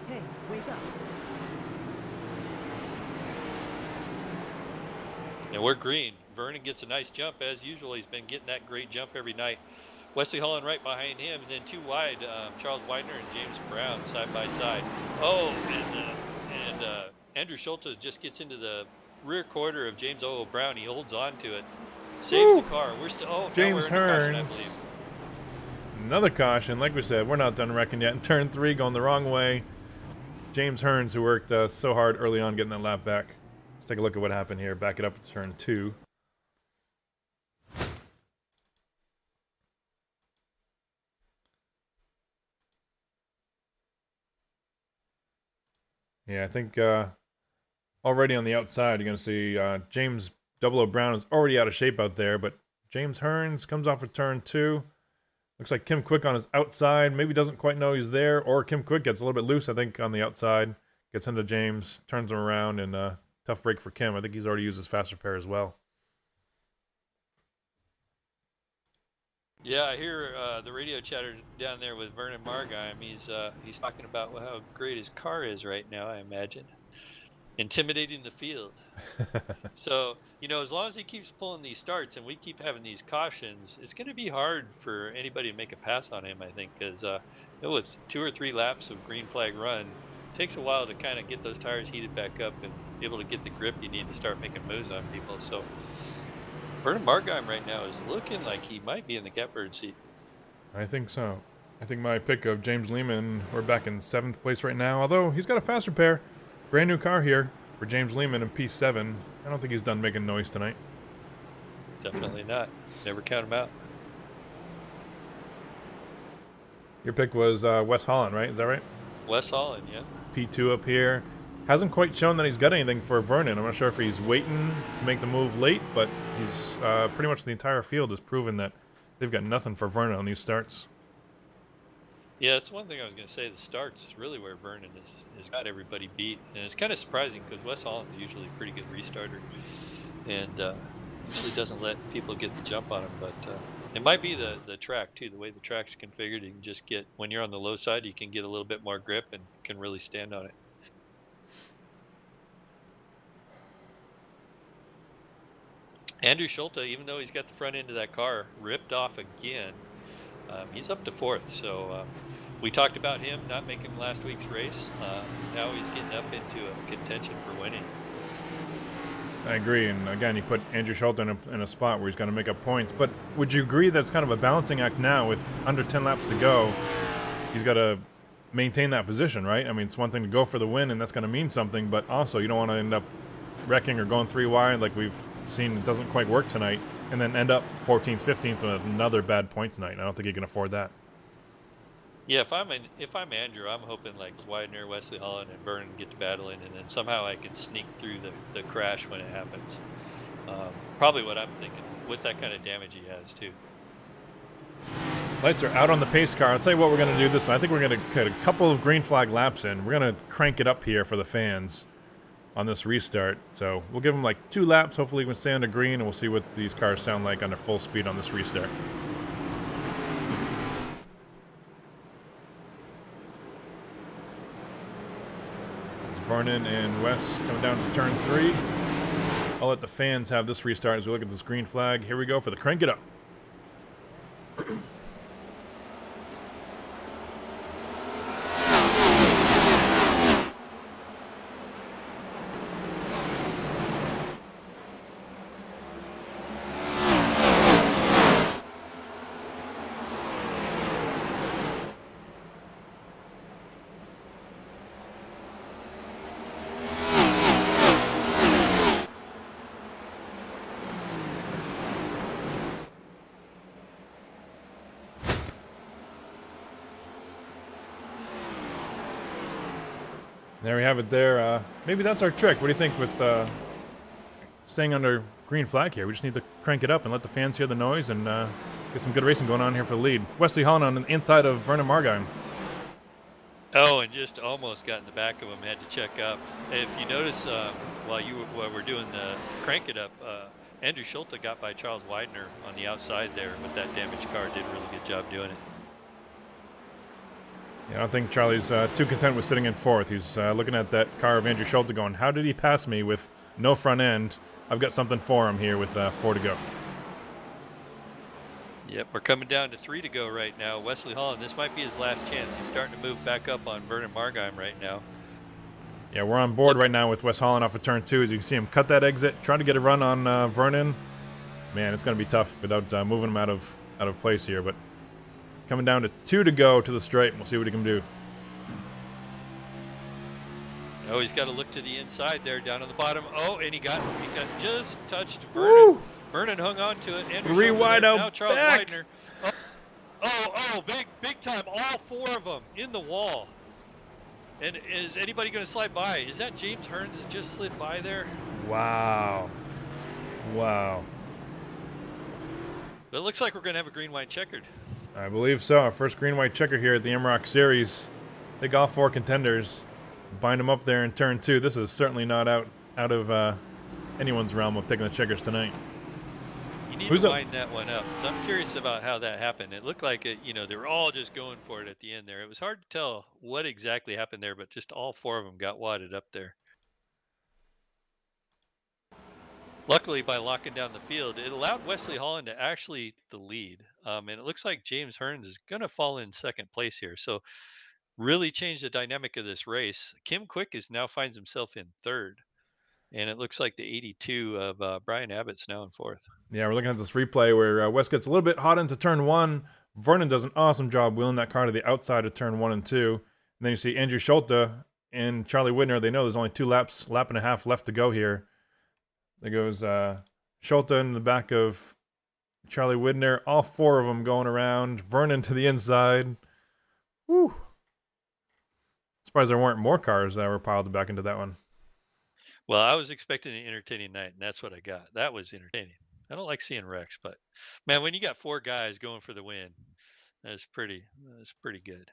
Hey, wake up. And we're green. Vernon gets a nice jump as usual. He's been getting that great jump every night. Wesley Holland right behind him, and then 2 wide, Charles Widener and James Brown side by side. Oh, and Andrew Schulte just gets into the rear quarter of James Brown. He holds on to it, saves the car. We're still now James we're in a caution, I Hearns. believe. Another caution. Like we said, we're not done wrecking yet. In turn 3, going the wrong way. James Hearns, who worked so hard early on getting that lap back. Let's take a look at what happened here. Back it up to turn 2. Yeah, I think already on the outside, you're going to see James 00 Brown is already out of shape out there, but James Hearns comes off of turn 2. Looks like Kim Quick on his outside. Maybe doesn't quite know he's there, or Kim Quick gets a little bit loose, I think, on the outside. Gets into James, turns him around, and tough break for Kim. I think he's already used his fast repair as well. Yeah, I hear the radio chatter down there with Vernon Margheim. He's talking about how great his car is right now, I imagine. Intimidating the field. So, as long as he keeps pulling these starts and we keep having these cautions, it's going to be hard for anybody to make a pass on him, I think, because with 2 or 3 laps of green flag run, it takes a while to kind of get those tires heated back up and be able to get the grip you need to start making moves on people. So Vernon Margheim right now is looking like he might be in the catbird seat. I think so. I think my pick of James Lehman, we're back in 7th place right now, although he's got a fast repair. Brand new car here for James Lehman in P7. I don't think he's done making noise tonight. Definitely not. Never count him out. Your pick was Wes Holland, right? Is that right? Wes Holland, yeah. P2 up here. Hasn't quite shown that he's got anything for Vernon. I'm not sure if he's waiting to make the move late, but he's pretty much the entire field has proven that they've got nothing for Vernon on these starts. Yeah, that's one thing I was going to say. The starts is really where Vernon has got everybody beat. And it's kind of surprising because Wes Holland's usually a pretty good restarter and usually doesn't let people get the jump on him. But it might be the track, too. The way the track's configured, you can just get, when you're on the low side, you can get a little bit more grip and can really stand on it. Andrew Schulte, even though he's got the front end of that car ripped off again, he's up to 4th. So we talked about him not making last week's race. Now he's getting up into a contention for winning. I agree. And again, you put Andrew Schulte in a spot where he's going to make up points. But would you agree that it's kind of a balancing act now with under 10 laps to go? He's got to maintain that position, right? I mean, it's one thing to go for the win, and that's going to mean something. But also, you don't want to end up wrecking or going 3 wide like we've seen. It doesn't quite work tonight, and then end up 14th, 15th with another bad point tonight. I don't think he can afford that. Yeah, if I'm Andrew, I'm hoping like Widener, Wesley Holland, and Vernon get to battling, and then somehow I can sneak through the crash when it happens. Probably what I'm thinking with that kind of damage he has too. Lights are out on the pace car. I'll tell you what we're going to do this. I think we're going to cut a couple of green flag laps in. We're going to crank it up here for the fans on this restart. So we'll give them like 2 laps. Hopefully we can stay under green, and we'll see what these cars sound like under full speed on this restart. Vernon and Wes coming down to turn 3. I'll let the fans have this restart as we look at this green flag. Here we go for the crank it up. There we have it there. Maybe that's our trick. What do you think with staying under green flag here? We just need to crank it up and let the fans hear the noise and get some good racing going on here for the lead. Wesley Holland on the inside of Vernon Margine. Oh, and just almost got in the back of him. Had to check up. If you notice, while we're doing the crank it up, Andrew Schulte got by Charles Widener on the outside there with that damaged car. Did a really good job doing it. Yeah, I don't think Charlie's too content with sitting in fourth. He's looking at that car of Andrew Schulte going, how did he pass me with no front end? I've got something for him here with 4 to go. Yep, we're coming down to 3 to go right now. Wesley Holland, this might be his last chance. He's starting to move back up on Vernon Margine right now. Yeah, we're on board right now with Wes Holland off of turn 2. As you can see him cut that exit, trying to get a run on Vernon. Man, it's going to be tough without moving him out of place here. But coming down to 2 to go to the stripe. We'll see what he can do. Oh, he's got to look to the inside there, down on the bottom. Oh, and he got just touched Vernon. Woo! Vernon hung on to it. Andrew 3 Schulte wide there. out Now Charles back. Widener. Big time. All 4 of them in the wall. And is anybody going to slide by? Is that James Hearns that just slid by there? Wow. Wow. But it looks like we're going to have a green-white checkered. I believe so. Our first green-white checker here at the MROC Series. Take all 4 contenders. Bind them up there in turn 2. This is certainly not out of anyone's realm of taking the checkers tonight. You need Who's to up? wind that one up. So I'm curious about how that happened. It looked like they were all just going for it at the end there. It was hard to tell what exactly happened there, but just all 4 of them got wadded up there. Luckily, by locking down the field, it allowed Wesley Holland to actually the lead. And it looks like James Hearns is going to fall in second place here. So really changed the dynamic of this race. Kim Quick now finds himself in third. And it looks like the 82 of Brian Abbott's now in fourth. Yeah, we're looking at this replay where Wes gets a little bit hot into turn 1. Vernon does an awesome job wheeling that car to the outside of turn 1 and 2. And then you see Andrew Schulte and Charlie Widner. They know there's only 2 laps, lap and a half left to go here. There goes Schulte in the back of Charlie Widner. All 4 of them going around. Vernon to the inside. Woo! Surprised there weren't more cars that were piled back into that one. Well, I was expecting an entertaining night, and that's what I got. That was entertaining. I don't like seeing wrecks, but man, when you got 4 guys going for the win, that's pretty good.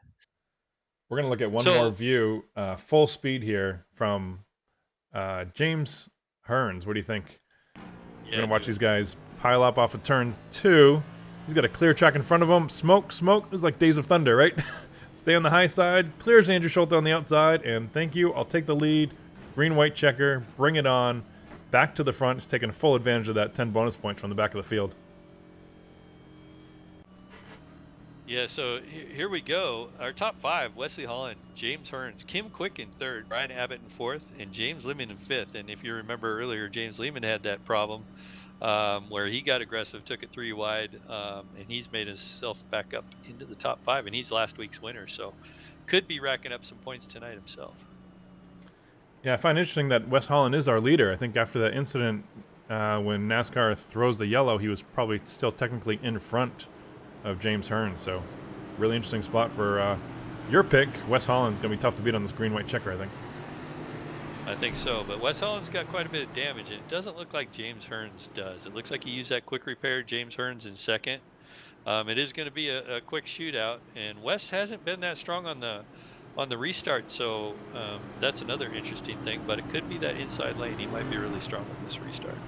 We're gonna look at one more view, full speed here from James Hearns. What do you think? We're gonna watch these guys pile up off of turn 2. He's got a clear track in front of him. Smoke. This is like Days of Thunder, right? Stay on the high side. Clears Andrew Schulte on the outside, and thank you. I'll take the lead. Green-white checker, bring it on, back to the front. He's taking full advantage of that 10 bonus points from the back of the field. Yeah, so here we go. Our top 5, Wesley Holland, James Hearns, Kim Quick in third, Brian Abbott in fourth, and James Lehman in fifth. And if you remember earlier, James Lehman had that problem where he got aggressive, took it 3 wide, and he's made himself back up into the top 5, and he's last week's winner. So could be racking up some points tonight himself. Yeah, I find it interesting that Wes Holland is our leader. I think after that incident when NASCAR throws the yellow, he was probably still technically in front of James Hearns. So really interesting spot for your pick. Wes Holland's going to be tough to beat on this green-white checker, I think. I think so, but Wes Holland's got quite a bit of damage, and it doesn't look like James Hearns does. It looks like he used that quick repair. James Hearns in second. It is going to be a quick shootout, and Wes hasn't been that strong on the restart, so that's another interesting thing, but it could be that inside lane. He might be really strong on this restart.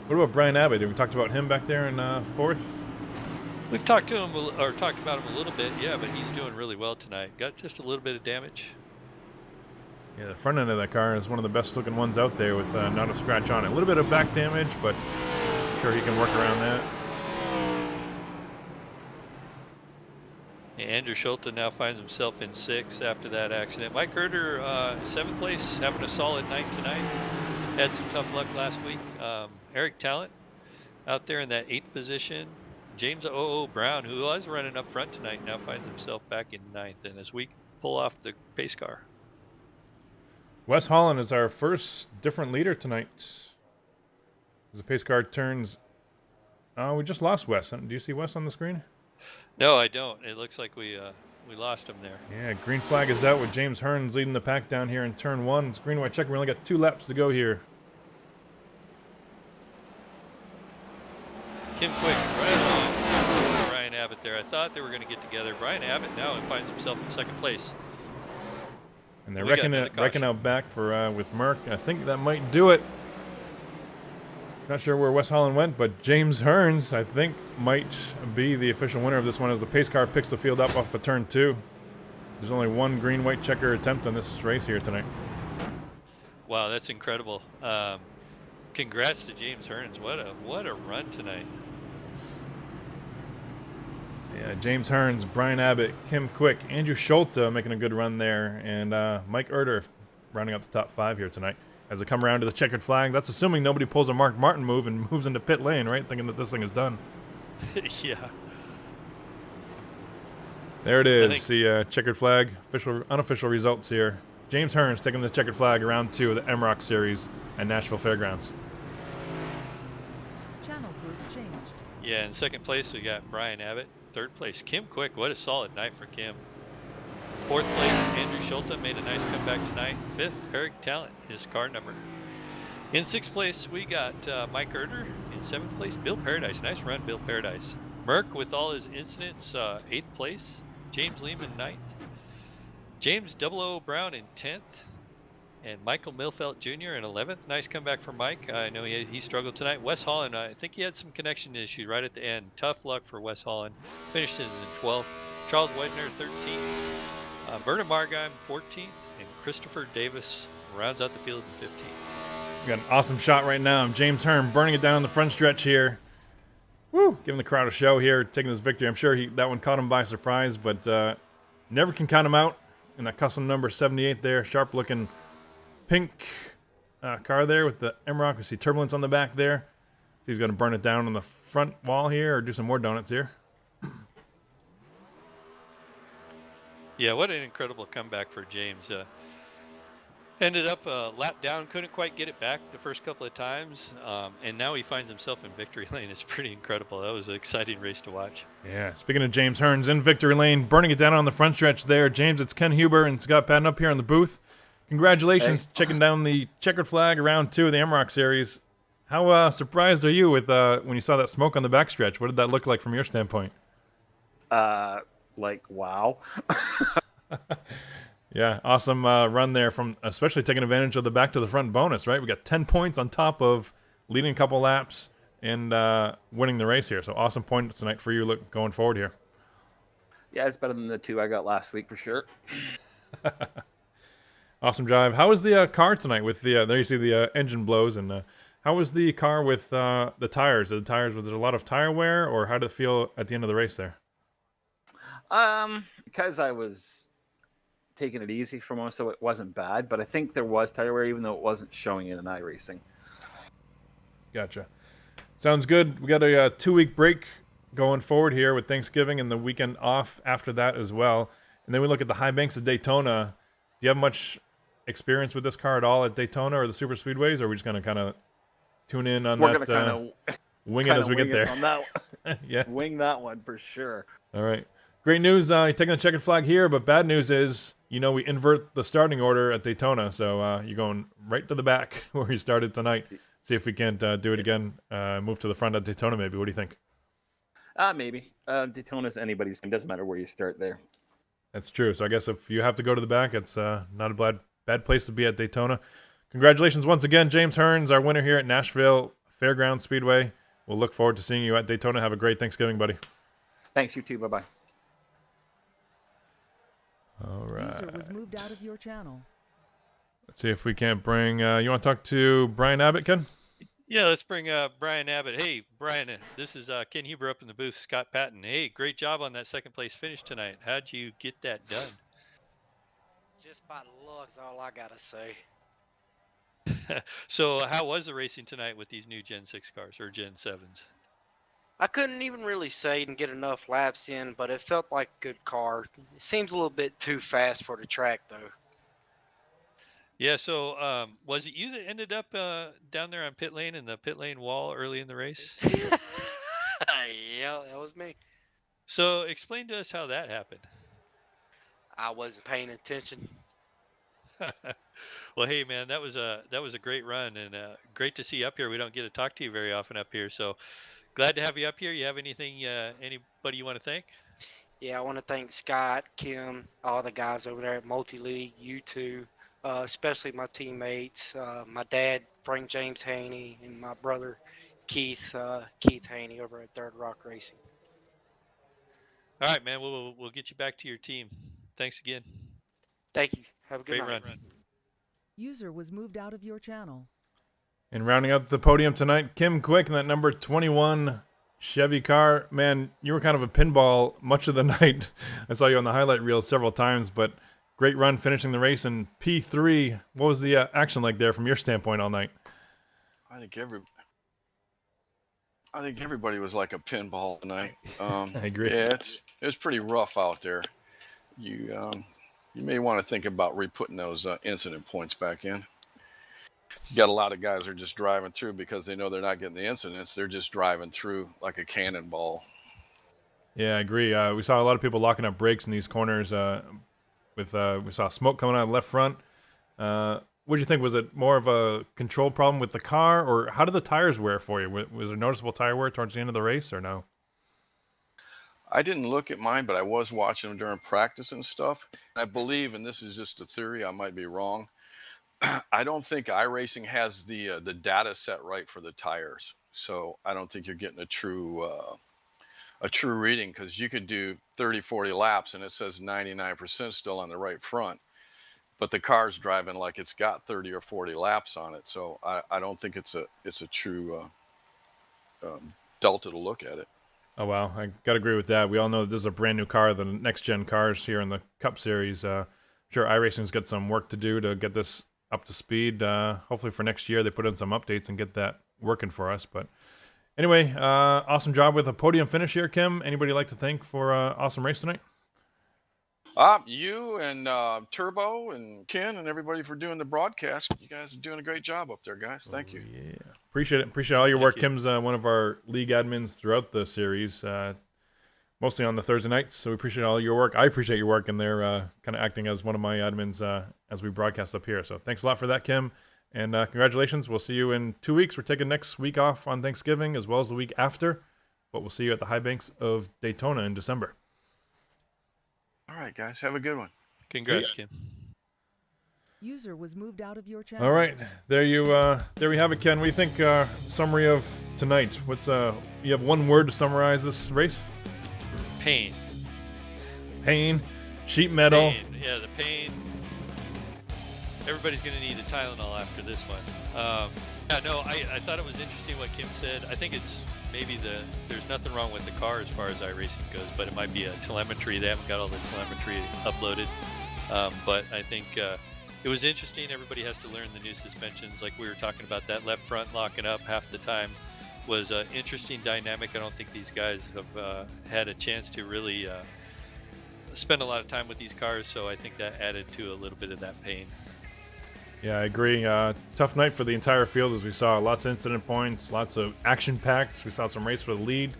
What about Brian Abbott? We talked about him back there in fourth. We've talked to him or talked about him a little bit, yeah, but he's doing really well tonight. Got just a little bit of damage. Yeah, the front end of that car is one of the best looking ones out there with not a scratch on it. A little bit of back damage, but I'm sure he can work around that. Andrew Schulte now finds himself in 6th after that accident. Mike Herter, 7th place, having a solid night tonight. Had some tough luck last week. Eric Talent out there in that 8th position. James O.O. Brown, who was running up front tonight, now finds himself back in 9th. And as we pull off the pace car. Wes Holland is our first different leader tonight. As the pace car turns... Oh, we just lost Wes. Do you see Wes on the screen? No, I don't. It looks like we lost him there. Yeah, green flag is out with James Hearns leading the pack down here in turn 1. It's green, white, checker. We only got 2 laps to go here. Kim Quick, right on Brian Abbott there. I thought they were going to get together. Brian Abbott now finds himself in second place. And they're wrecking out back for with MROC. I think that might do it. Not sure where Wes Holland went, but James Hearns, I think, might be the official winner of this one as the pace car picks the field up off of turn 2. There's only one green, white checker attempt on this race here tonight. Wow, that's incredible. Congrats to James Hearns. What a run tonight. Yeah, James Hearns, Brian Abbott, Kim Quick, Andrew Schulte making a good run there, and Mike Erder rounding out the top 5 here tonight. As they come around to the checkered flag, that's assuming nobody pulls a Mark Martin move and moves into pit lane, right? Thinking that this thing is done. Yeah. There it is, the checkered flag, unofficial results here. James Hearns taking the checkered flag around 2 of the MROC series at Nashville Fairgrounds. Channel group changed. Yeah, in second place we got Brian Abbott. Third place, Kim Quick. What a solid night for Kim. Fourth place, Andrew Schulte made a nice comeback tonight. Fifth, Eric Talent, his car number. In sixth place, we got Mike Erder. In seventh place, Bill Paradise. Nice run, Bill Paradise. Merck with all his incidents, 8th place. James Lehman, 9th. James 00 Brown in 10th. And Michael Milfelt Jr. in 11th. Nice comeback for Mike. I know he struggled tonight. Wes Holland, I think he had some connection issue right at the end. Tough luck for Wes Holland. Finished his in 12th. Charles Wedner, 13th. Vernon Margheim, 14th. And Christopher Davis rounds out the field in 15th. We got an awesome shot right now of James Hearn burning it down the front stretch here. Woo! Giving the crowd a show here, taking this victory. I'm sure that one caught him by surprise, but never can count him out. In that custom number 78 there, sharp-looking pink car there with the MROC. We see turbulence on the back there. So he's going to burn it down on the front wall here or do some more donuts here. Yeah, what an incredible comeback for James. Ended up a lap down, couldn't quite get it back the first couple of times, and now he finds himself in victory lane. It's pretty incredible. That was an exciting race to watch. Yeah, speaking of James Hearns in victory lane, burning it down on the front stretch there. James, it's Ken Huber and Scott Patton up here in the booth. Congratulations, checking down the checkered flag around 2 of the MROC series. How surprised are you with when you saw that smoke on the backstretch? What did that look like from your standpoint? Like, wow. Yeah, awesome run there from especially taking advantage of the back to the front bonus, right? We got 10 points on top of leading a couple laps and winning the race here. So awesome points tonight for you going forward here. Yeah, it's better than the 2 I got last week for sure. Awesome drive. How was the car tonight with the, there you see the engine blows, and how was the car with the tires? Was there a lot of tire wear, or how did it feel at the end of the race there? Because I was taking it easy for most, so it wasn't bad, but I think there was tire wear, even though it wasn't showing it in iRacing. Gotcha. Sounds good. We got a 2-week break going forward here with Thanksgiving and the weekend off after that as well. And then we look at the high banks of Daytona. Do you have much experience with this car at all at Daytona or the super speedways, or are we just going to kind of tune in on We're that? We're going to wing it as we get there. On that one. Yeah. Wing that one for sure. All right. Great news. You're taking the checkered flag here, but bad news is, we invert the starting order at Daytona, so you're going right to the back where you started tonight. See if we can't do it again. Move to the front at Daytona, maybe. What do you think? Maybe. Daytona's anybody's game. Doesn't matter where you start there. That's true. So I guess if you have to go to the back, it's not a bad place to be at Daytona. Congratulations once again, James Hearns, our winner here at Nashville Fairgrounds Speedway. We'll look forward to seeing you at Daytona. Have a great Thanksgiving, buddy. Thanks, you too. Bye-bye. All right. User was moved out of your channel. Let's see if we can't bring... you want to talk to Brian Abbott, Ken? Yeah, let's bring Brian Abbott. Hey, Brian, this is Ken Huber up in the booth, Scott Patton. Hey, great job on that second place finish tonight. How'd you get that done? Just by luck is all I got to say. So how was the racing tonight with these new Gen 6 cars or Gen 7s? I couldn't even really say and get enough laps in, but it felt like a good car. It seems a little bit too fast for the track, though. Yeah, so was it you that ended up down there on pit lane in the pit lane wall early in the race? Yeah, that was me. So explain to us how that happened. I wasn't paying attention. Well, hey man, that was a great run and great to see you up here. We don't get to talk to you very often up here, so glad to have you up here. You have anything, anybody you want to thank? Yeah, I want to thank Scott, Kim, all the guys over there at Multi League, you two, especially my teammates, my dad, Frank James Haney, and my brother, Keith Haney over at Third Rock Racing. All right, man. We'll get you back to your team. Thanks again. Thank you. Have a good Great night. run. User was moved out of your channel. And rounding out the podium tonight, Kim Quick in that number 21 Chevy car. Man, you were kind of a pinball much of the night. I saw you on the highlight reel several times, but great run finishing the race in P3. What was the action like there from your standpoint all night? I think everybody was like a pinball tonight. I agree. Yeah, it was pretty rough out there. You may want to think about re-putting those incident points back in. You got a lot of guys who are just driving through because they know they're not getting the incidents. They're just driving through like a cannonball. Yeah, I agree. We saw a lot of people locking up brakes in these corners. We saw smoke coming out of the left front. What did you think? Was it more of a control problem with the car, or how did the tires wear for you? Was there noticeable tire wear towards the end of the race, or no? I didn't look at mine, but I was watching them during practice and stuff. I believe, and this is just a theory, I might be wrong, I don't think iRacing has the data set right for the tires. So I don't think you're getting a true reading, because you could do 30, 40 laps and it says 99% still on the right front, but the car's driving like it's got 30 or 40 laps on it. So I don't think it's a true delta to look at it. Oh, wow. I got to agree with that. We all know that this is a brand new car, the next-gen cars here in the Cup Series. Sure, iRacing's got some work to do to get this up to speed. Hopefully for next year they put in some updates and get that working for us. But anyway, awesome job with a podium finish here, Kim. Anybody like to thank for awesome race tonight? You and Turbo and Ken and everybody for doing the broadcast. You guys are doing a great job up there, guys. Thank you. Yeah. Appreciate it. Appreciate all your work. Kim's one of our league admins throughout the series, mostly on the Thursday nights. So we appreciate all your work. I appreciate your work, and they're kind of acting as one of my admins as we broadcast up here. So thanks a lot for that, Kim. And congratulations. We'll see you in 2 weeks. We're taking next week off on Thanksgiving as well as the week after. But we'll see you at the High Banks of Daytona in December. All right, guys. Have a good one. Congrats, Kim. User was moved out of your channel. All right, there we have it, Ken. What do you think? Summary of tonight. What's you have one word to summarize this race? Pain. Pain. Sheet metal. Pain. Yeah, the pain. Everybody's gonna need a Tylenol after this one. Yeah, no, I thought it was interesting what Kim said. I think it's maybe there's nothing wrong with the car as far as iRacing goes, but it might be a telemetry. They haven't got all the telemetry uploaded. But I think it was interesting. Everybody has to learn the new suspensions. Like we were talking about, that left front locking up half the time was an interesting dynamic. I don't think these guys have had a chance to really spend a lot of time with these cars, so I think that added to a little bit of that pain. Yeah, I agree. Tough night for the entire field, as we saw lots of incident points, lots of action packs. We saw some race for the lead.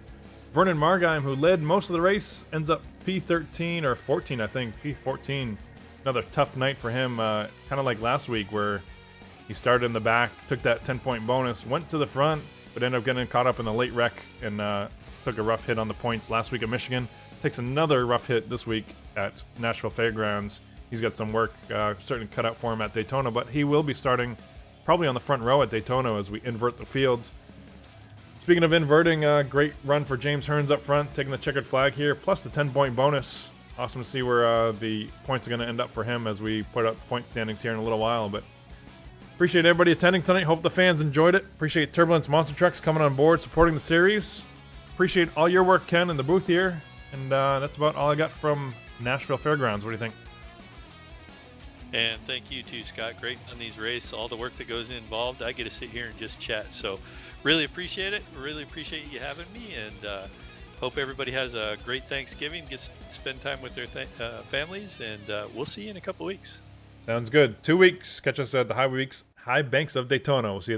Vernon Margheim, who led most of the race, ends up P13 or 14, I think. P14. Another tough night for him, kind of like last week, where he started in the back, took that 10-point bonus, went to the front, but ended up getting caught up in the late wreck and took a rough hit on the points last week at Michigan. Takes another rough hit this week at Nashville Fairgrounds. He's got some work certainly cut out for him at Daytona, but he will be starting probably on the front row at Daytona as we invert the field. Speaking of inverting, great run for James Hearns up front, taking the checkered flag here, plus the 10-point bonus. Awesome to see where the points are going to end up for him as we put up point standings here in a little while. But appreciate everybody attending tonight. Hope the fans enjoyed it. Appreciate Turbulence Monster Trucks coming on board, supporting the series. Appreciate all your work, Ken, in the booth here. And that's about all I got from Nashville Fairgrounds. What do you think? And thank you too, Scott. Great on these races, all the work that goes involved. I get to sit here and just chat. So really appreciate it. Really appreciate you having me, and hope everybody has a great Thanksgiving, gets to spend time with their families, and we'll see you in a couple weeks. Sounds good. 2 weeks. Catch us at the High Banks of Daytona. We'll see you then.